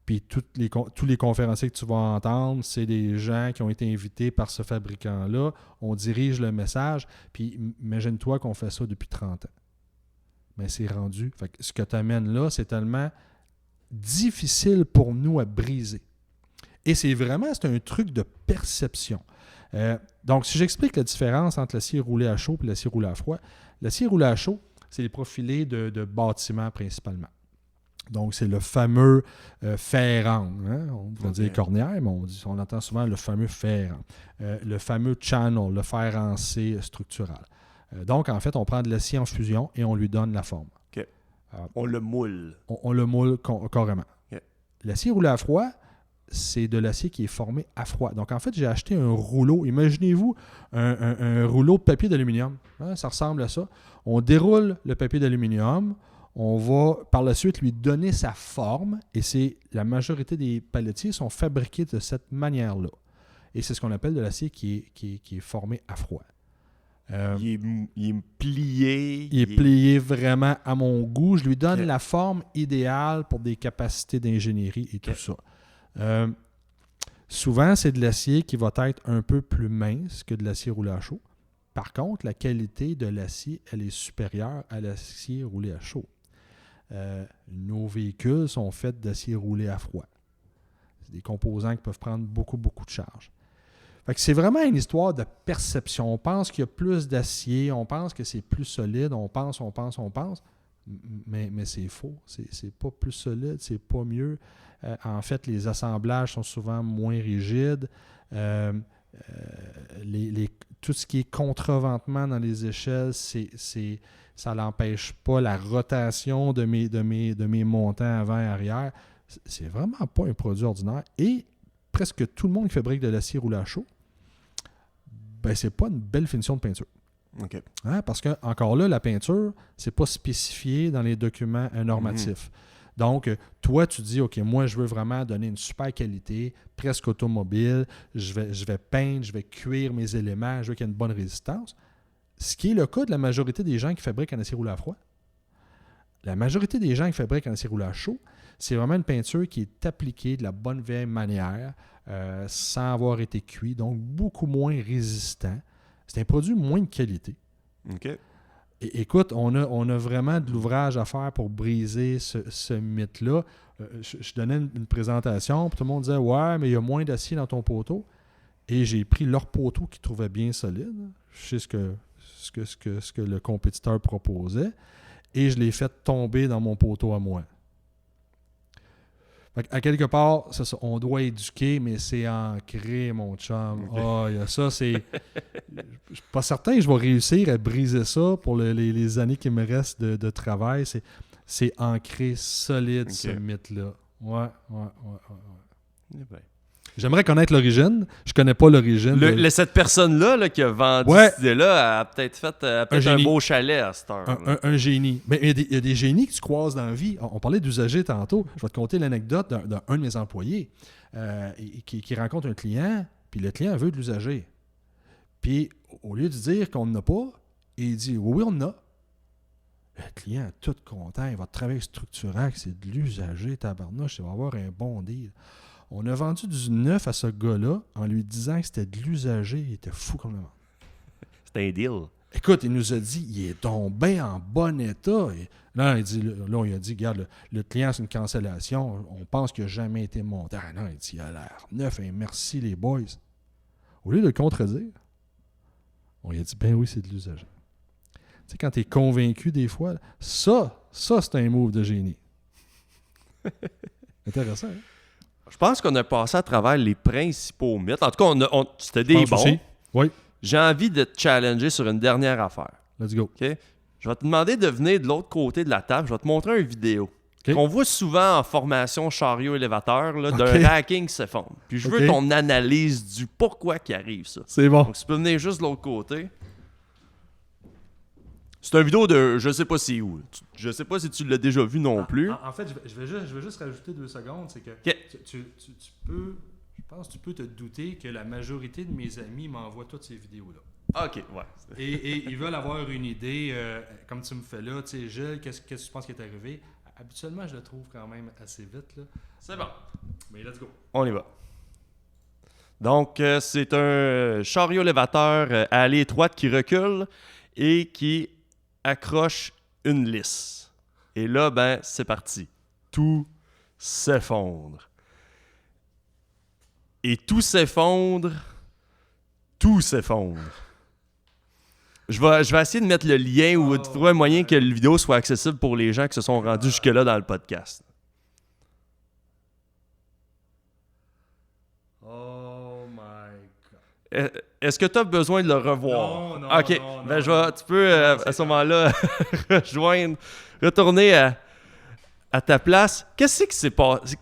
puis tous les conférenciers que tu vas entendre, c'est des gens qui ont été invités par ce fabricant-là. On dirige le message, puis imagine-toi qu'on fait ça depuis 30 ans. Mais c'est rendu. Fait que ce que tu amènes là, c'est tellement difficile pour nous à briser. Et c'est un truc de perception. Donc, si j'explique la différence entre l'acier roulé à chaud et l'acier roulé à froid, l'acier roulé à chaud, c'est les profilés de bâtiments principalement. Donc, c'est le fameux fer-angle. Hein? On va dire cornière, mais on entend souvent le fameux fer-angle. Le fameux channel, le fer en C structural. Donc, en fait, on prend de l'acier en fusion et on lui donne la forme. Okay. On le moule. On le moule carrément. Okay. L'acier roulé à froid, c'est de l'acier qui est formé à froid. Donc, en fait, j'ai acheté un rouleau. Imaginez-vous un rouleau de papier d'aluminium. Hein, ça ressemble à ça. On déroule le papier d'aluminium. On va par la suite lui donner sa forme. Et la majorité des palletiers sont fabriqués de cette manière-là. Et c'est ce qu'on appelle de l'acier qui est formé à froid. Il est plié. Il est plié vraiment à mon goût. Je lui donne la forme idéale pour des capacités d'ingénierie et tout ça. Souvent, c'est de l'acier qui va être un peu plus mince que de l'acier roulé à chaud. Par contre, la qualité de l'acier, elle est supérieure à l'acier roulé à chaud. Nos véhicules sont faits d'acier roulé à froid. C'est des composants qui peuvent prendre beaucoup, beaucoup de charge. Fait que c'est vraiment une histoire de perception. On pense qu'il y a plus d'acier, on pense que c'est plus solide, on pense, mais c'est faux. C'est pas plus solide, c'est pas mieux. En fait, les assemblages sont souvent moins rigides. Tout ce qui est contreventement dans les échelles, ça n'empêche pas la rotation de mes montants avant et arrière. C'est vraiment pas un produit ordinaire. Et presque tout le monde qui fabrique de l'acier roulé à chaud, c'est pas une belle finition de peinture. Okay. Hein? Parce que, encore là, la peinture, c'est pas spécifié dans les documents normatifs. Donc, toi, tu dis, OK, moi, je veux vraiment donner une super qualité, presque automobile, je vais peindre, je vais cuire mes éléments, je veux qu'il y ait une bonne résistance. Ce qui est le cas de la majorité des gens qui fabriquent un acier roulé à froid. La majorité des gens qui fabriquent un acier roulé à chaud, c'est vraiment une peinture qui est appliquée de la bonne vieille manière, sans avoir été cuit, donc beaucoup moins résistant. C'est un produit moins de qualité. OK. Et, écoute, on a vraiment de l'ouvrage à faire pour briser ce mythe-là. Je donnais une présentation, puis tout le monde disait « Ouais, mais il y a moins d'acier dans ton poteau. » Et j'ai pris leur poteau qu'ils trouvaient bien solide. Je sais ce que le compétiteur proposait. Et je l'ai fait tomber dans mon poteau à moi. À quelque part, c'est ça, on doit éduquer, mais c'est ancré, mon chum. Ça, c'est... Je suis pas certain que je vais réussir à briser ça pour les années qui me restent de travail. C'est ancré solide, ce mythe-là. Ouais. Eh ben. J'aimerais connaître l'origine. Je connais pas l'origine. Cette personne-là là, qui a vendu cette idée-là a peut-être fait un beau chalet à cette heure. Un génie. Mais il y a des génies que tu croises dans la vie. On parlait d'usagers tantôt. Je vais te conter l'anecdote d'un de mes employés qui rencontre un client, puis le client veut de l'usager. Puis, au lieu de dire qu'on n'en a pas, il dit « Oui, on en a ». Le client est tout content. Votre travail structurant, c'est de l'usager, tabarnouche, il va avoir un bon deal. On a vendu du neuf à ce gars-là en lui disant que c'était de l'usager. Il était fou comme le monde. C'était un deal. Écoute, il nous a dit, il est tombé en bon état. Et là, on lui a dit, regarde, le client, c'est une cancellation. On pense qu'il n'a jamais été monté. Ah non, il dit, il a l'air neuf. Et merci les boys. Au lieu de le contredire, on lui a dit, ben oui, c'est de l'usager. Tu sais, quand tu es convaincu des fois, ça c'est un move de génie. Intéressant, hein? Je pense qu'on a passé à travers les principaux mythes. En tout cas, c'était des bons. Aussi. Oui. J'ai envie de te challenger sur une dernière affaire. Let's go. Okay? Je vais te demander de venir de l'autre côté de la table. Je vais te montrer une vidéo qu'on voit souvent en formation chariot-élévateur d'un racking qui s'effondre. Puis je veux ton analyse du pourquoi qui arrive ça. C'est bon. Donc, tu peux venir juste de l'autre côté. C'est une vidéo de... Je sais pas si où. Je sais pas si tu l'as déjà vu non plus. En fait, je vais juste rajouter 2 secondes. C'est que tu peux... Je pense que tu peux te douter que la majorité de mes amis m'envoient toutes ces vidéos-là. OK, ouais. Et ils veulent avoir une idée, comme tu me fais là. Tu sais, Gilles, qu'est-ce que tu penses qui est arrivé? Habituellement, je le trouve quand même assez vite, là. C'est bon. Mais let's go. On y va. Donc, c'est un chariot élévateur à allée étroite qui recule et qui accroche une lisse. Et là, ben, c'est parti. Tout s'effondre. Et tout s'effondre. Tout s'effondre. Je vais essayer de mettre le lien ou de trouver un moyen que la vidéo soit accessible pour les gens qui se sont rendus jusque-là dans le podcast. Oh my God. Est-ce que tu as besoin de le revoir? Non. OK. Tu peux à ce moment-là retourner à ta place. Qu'est-ce qui s'est passé?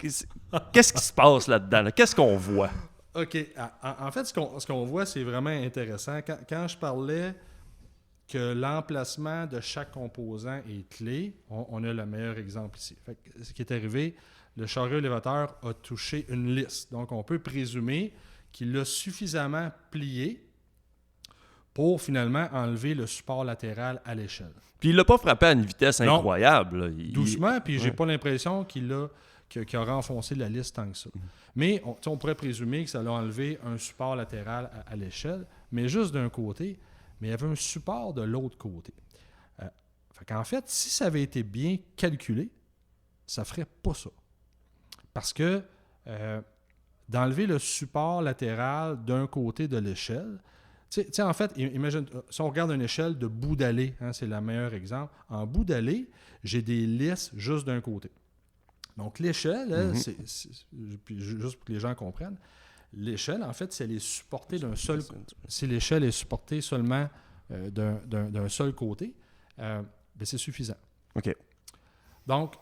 Qu'est-ce qui se passe là-dedans? Là? Qu'est-ce qu'on voit? OK. En fait, ce qu'on voit, c'est vraiment intéressant. Quand je parlais que l'emplacement de chaque composant est clé, on a le meilleur exemple ici. Fait que, ce qui est arrivé, le chariot élévateur a touché une lisse. Donc, on peut présumer qu'il l'a suffisamment plié pour finalement enlever le support latéral à l'échelle. Puis il l'a pas frappé à une vitesse incroyable. Doucement, puis j'ai pas l'impression qu'il aura enfoncé la lisse tant que ça. Mais on pourrait présumer que ça l'a enlevé un support latéral à l'échelle, mais juste d'un côté, mais il y avait un support de l'autre côté. Fait qu'en fait, si ça avait été bien calculé, ça ferait pas ça. Parce que d'enlever le support latéral d'un côté de l'échelle, tu sais, en fait, imagine, si on regarde une échelle de bout d'allée, hein, c'est le meilleur exemple, en bout d'allée, j'ai des lisses juste d'un côté. Donc, l'échelle, juste pour que les gens comprennent, l'échelle, en fait, si elle est supportée si l'échelle est supportée seulement d'un seul côté, ben c'est suffisant. OK. Donc,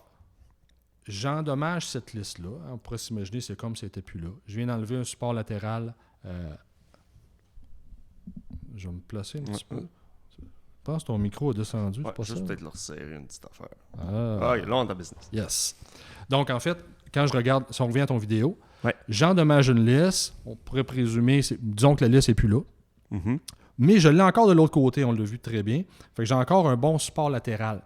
j'endommage cette liste-là. On pourrait s'imaginer, c'est comme si elle n'était plus là. Je viens d'enlever un support latéral. Je vais me placer un petit peu. Je pense que ton micro a descendu. Ouais, c'est pas juste ça? peut-être le resserrer une petite affaire. OK, là, on est en business. Yes. Donc, en fait, quand je regarde, si on revient à ton vidéo, ouais. J'endommage une lisse. On pourrait présumer, disons que la lisse n'est plus là. Mm-hmm. Mais je l'ai encore de l'autre côté, on l'a vu très bien. Fait que j'ai encore un bon support latéral.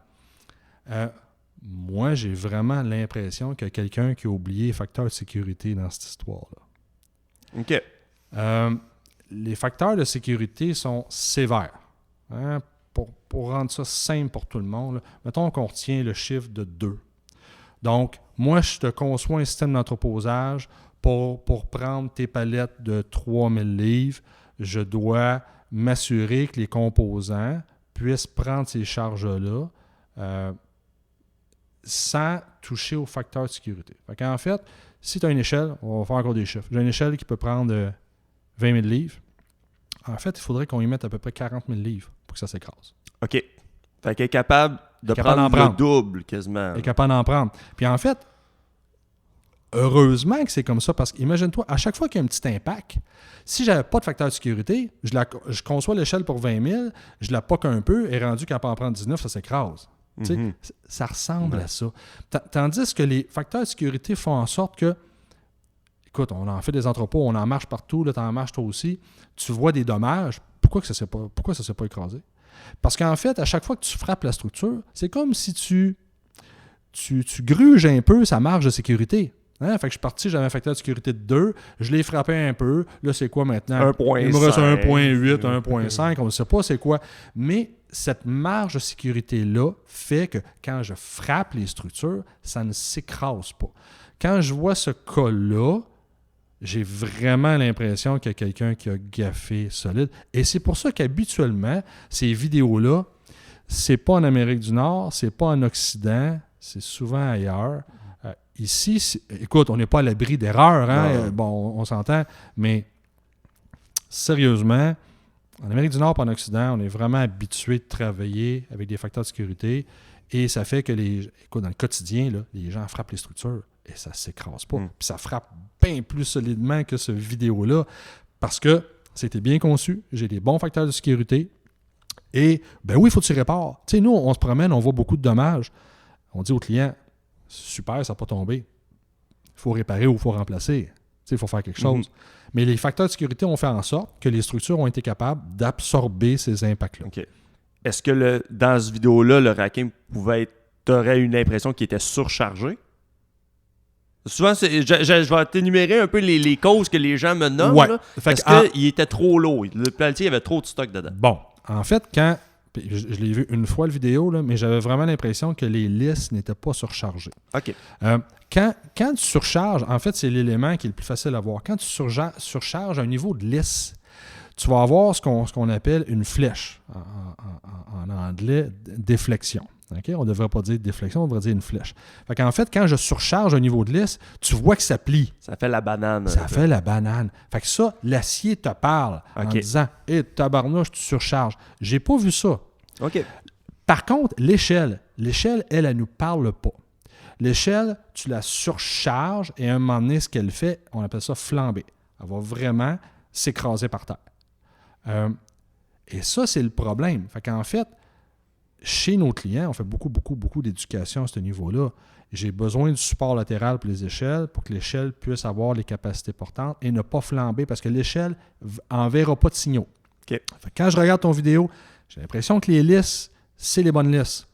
Moi, j'ai vraiment l'impression qu'il y a quelqu'un qui a oublié les facteurs de sécurité dans cette histoire-là. OK. Les facteurs de sécurité sont sévères. Hein, pour rendre ça simple pour tout le monde, là, mettons qu'on retient le chiffre de 2. Donc, moi, je te conçois un système d'entreposage pour prendre tes palettes de 3000 livres. Je dois m'assurer que les composants puissent prendre ces charges-là sans toucher au facteur de sécurité. Fait qu'en fait, si tu as une échelle, on va faire encore des chiffres. J'ai une échelle qui peut prendre 20 000 livres. En fait, il faudrait qu'on y mette à peu près 40 000 livres pour que ça s'écrase. OK. Fait qu'elle est capable de prendre le double, quasiment. Elle est capable d'en prendre. Puis en fait, heureusement que c'est comme ça, parce qu'imagine-toi, à chaque fois qu'il y a un petit impact, si je n'avais pas de facteur de sécurité, je conçois l'échelle pour 20 000, je la poque un peu, et rendu qu'elle peut en prendre 19, ça s'écrase. Mm-hmm. Ça ressemble à ça. Tandis que les facteurs de sécurité font en sorte que, écoute, on en fait des entrepôts, on en marche partout, là, tu en marches toi aussi, tu vois des dommages, pourquoi ça ne s'est pas écrasé? Parce qu'en fait, à chaque fois que tu frappes la structure, c'est comme si tu gruges un peu sa marge de sécurité. Hein? Fait que je suis parti, j'avais un facteur de sécurité de 2, je l'ai frappé un peu, là c'est quoi maintenant? 1.5. Il me reste 1.8, 1.5, on ne sait pas c'est quoi. Mais cette marge de sécurité-là fait que quand je frappe les structures, ça ne s'écrase pas. Quand je vois ce cas-là, j'ai vraiment l'impression qu'il y a quelqu'un qui a gaffé solide. Et c'est pour ça qu'habituellement, ces vidéos-là, c'est pas en Amérique du Nord, c'est pas en Occident, c'est souvent ailleurs. Ici, écoute, on n'est pas à l'abri d'erreurs, hein? Bon, on s'entend, mais sérieusement, en Amérique du Nord et en Occident, on est vraiment habitué de travailler avec des facteurs de sécurité et ça fait que, écoute, dans le quotidien, là, les gens frappent les structures et ça ne s'écrase pas. Puis ça frappe bien plus solidement que ce vidéo-là parce que c'était bien conçu, j'ai des bons facteurs de sécurité et, ben oui, il faut que tu répares. Tu sais, nous, on se promène, on voit beaucoup de dommages. On dit au client, super, ça n'a pas tombé. Il faut réparer ou il faut remplacer. Il faut faire quelque chose. Mais les facteurs de sécurité ont fait en sorte que les structures ont été capables d'absorber ces impacts-là. OK. Est-ce que dans cette vidéo-là, le racking t'aurais une impression qu'il était surchargé? Souvent, je vais t'énumérer un peu les causes que les gens me nomment. Ouais. Là. Est-ce qu'il était trop lourd? Le pelletier, il y avait trop de stock dedans. Bon, en fait, quand... Je l'ai vu une fois, le vidéo, là, mais j'avais vraiment l'impression que les lisses n'étaient pas surchargées. OK. Quand tu surcharges, en fait, c'est l'élément qui est le plus facile à voir. Quand tu surcharges un niveau de lisse, tu vas avoir ce qu'on appelle une flèche. En anglais, déflexion. Okay? On ne devrait pas dire déflexion, on devrait dire une flèche. Fait qu'en fait, quand je surcharge un niveau de lisse, tu vois que ça plie. Ça fait la banane. Ça fait la banane. Fait que ça, l'acier te parle en disant « Hé, tabarnouche, tu surcharges. » J'ai pas vu ça. OK. Par contre, l'échelle, elle nous parle pas. L'échelle, tu la surcharges et à un moment donné, ce qu'elle fait, on appelle ça flamber. Elle va vraiment s'écraser par terre. Et ça, c'est le problème. Fait qu'en fait, chez nos clients, on fait beaucoup d'éducation à ce niveau-là. J'ai besoin du support latéral pour les échelles pour que l'échelle puisse avoir les capacités portantes et ne pas flamber parce que l'échelle n'enverra pas de signaux. Okay. Fait que quand je regarde ton vidéo, j'ai l'impression que les lisses, c'est les bonnes lisses.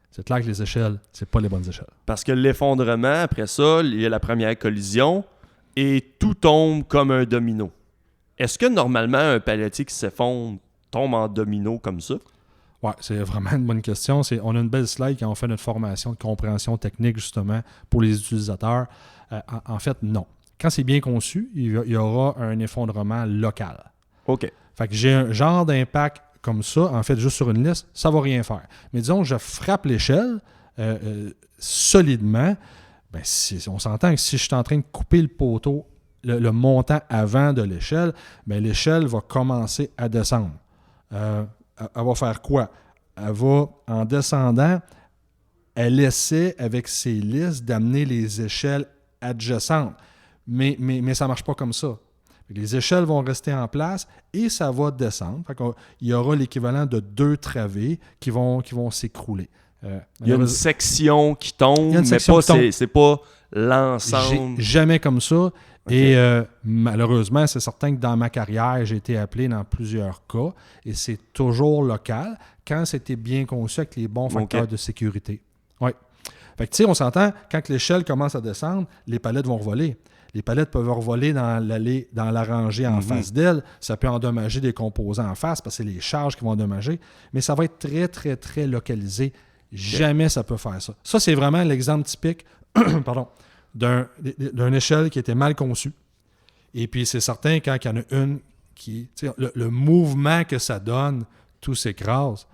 C'est clair que les échelles, c'est pas les bonnes échelles. Parce que l'effondrement, après ça, il y a la première collision et tout tombe comme un domino. Est-ce que normalement, un pelletier qui s'effondre tombe en domino comme ça? Oui, c'est vraiment une bonne question. On a une belle slide quand on fait notre formation de compréhension technique, justement, pour les utilisateurs. En fait, non. Quand c'est bien conçu, il y aura un effondrement local. OK. Fait que j'ai un genre d'impact comme ça, en fait, juste sur une liste, ça ne va rien faire. Mais disons que je frappe l'échelle solidement, ben, on s'entend que si je suis en train de couper le poteau, le montant avant de l'échelle, ben, l'échelle va commencer à descendre. Elle va faire quoi? Elle va, en descendant, elle essaie, avec ses listes, d'amener les échelles adjacentes. Mais ça ne marche pas comme ça. Les échelles vont rester en place et ça va descendre. Il y aura l'équivalent de 2 travées qui vont s'écrouler. Il y a une section qui tombe, mais c'est pas l'ensemble. Jamais comme ça. Okay. Et malheureusement, c'est certain que dans ma carrière, j'ai été appelé dans plusieurs cas et c'est toujours local quand c'était bien conçu avec les bons facteurs de sécurité. Oui. Fait que tu sais, on s'entend, quand l'échelle commence à descendre, les palettes vont revoler. Les palettes peuvent revoler dans la rangée en face d'elle. Ça peut endommager des composants en face parce que c'est les charges qui vont endommager. Mais ça va être très, très, très localisé. Jamais ça peut faire ça. Ça, c'est vraiment l'exemple typique d'une échelle qui était mal conçue. Et puis, c'est certain, quand il y en a une qui... Le mouvement que ça donne, tout s'écrase.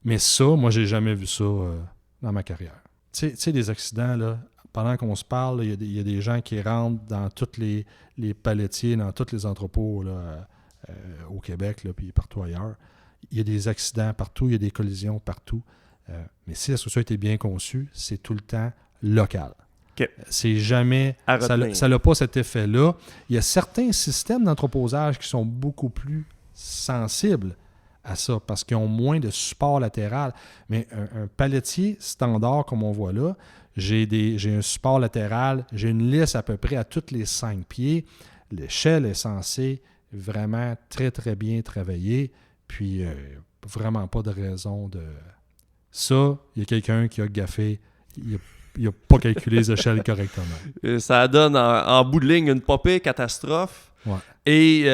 Mais ça, moi, j'ai jamais vu ça dans ma carrière. tu sais, des accidents, là, pendant qu'on se parle, il y a des gens qui rentrent dans tous les palettiers, dans tous les entrepôts là, au Québec, là, puis partout ailleurs. Il y a des accidents partout, il y a des collisions partout. Mais si la structure a été bien conçue, c'est tout le temps local. Okay. C'est jamais... Ça n'a pas cet effet-là. Il y a certains systèmes d'entreposage qui sont beaucoup plus sensibles à ça parce qu'ils ont moins de support latéral. Mais un palettier standard, comme on voit là, j'ai un support latéral, j'ai une lisse à peu près à tous les 5 pieds. L'échelle est censée vraiment très, très bien travailler. Puis, vraiment pas de raison de... Ça, il y a quelqu'un qui a gaffé. Il n'a pas calculé les échelles correctement. Ça donne en bout de ligne une popée catastrophe. Ouais. Et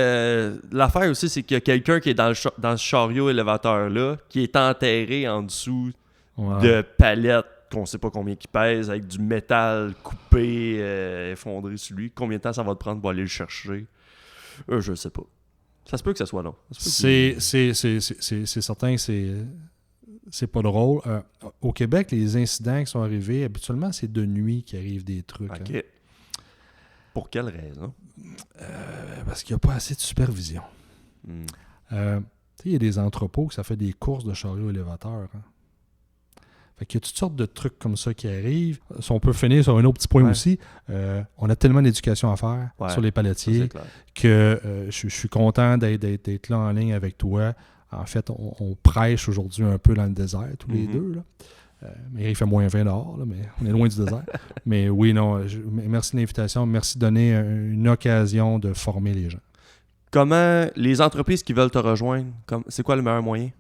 l'affaire aussi, c'est qu'il y a quelqu'un qui est dans ce chariot élévateur-là, qui est enterré en dessous de palettes qu'on ne sait pas combien qui pèsent, avec du métal coupé, effondré sur lui. Combien de temps ça va te prendre pour aller le chercher? Je ne sais pas. Ça se peut que ça soit long. C'est certain que c'est pas drôle. Au Québec, les incidents qui sont arrivés, habituellement, c'est de nuit qu'il arrive des trucs. OK. Hein. Pour quelle raison? Parce qu'il n'y a pas assez de supervision. Il y a des entrepôts que ça fait des courses de chariots élévateurs. Hein. Fait qu'il y a toutes sortes de trucs comme ça qui arrivent. Si on peut finir sur un autre petit point aussi, on a tellement d'éducation à faire sur les palettiers que je suis content d'être là en ligne avec toi. En fait, on prêche aujourd'hui un peu dans le désert, tous les deux. Là. Mais il fait moins 20 dehors, là, mais on est loin du désert. Mais oui, non, merci de l'invitation. Merci de donner une occasion de former les gens. Comment les entreprises qui veulent te rejoindre, c'est quoi le meilleur moyen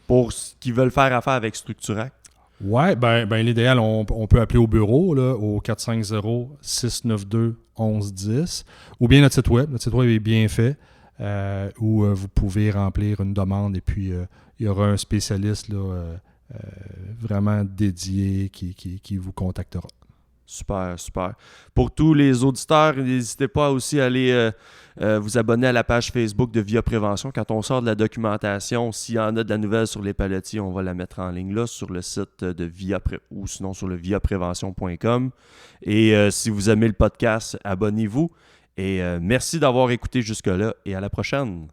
pour ceux qui veulent faire affaire avec Structurac? Oui, ben l'idéal, on peut appeler au bureau là, au 450-692-1110 ou bien notre site web. Notre site web est bien fait où vous pouvez remplir une demande et puis il y aura un spécialiste là, vraiment dédié qui vous contactera. Super, super. Pour tous les auditeurs, n'hésitez pas aussi à aller vous abonner à la page Facebook de Via Prévention. Quand on sort de la documentation, s'il y en a de la nouvelle sur les palettiers, on va la mettre en ligne là sur le site de ou sinon sur le viaprévention.com. Et si vous aimez le podcast, abonnez-vous. Et merci d'avoir écouté jusque-là et à la prochaine.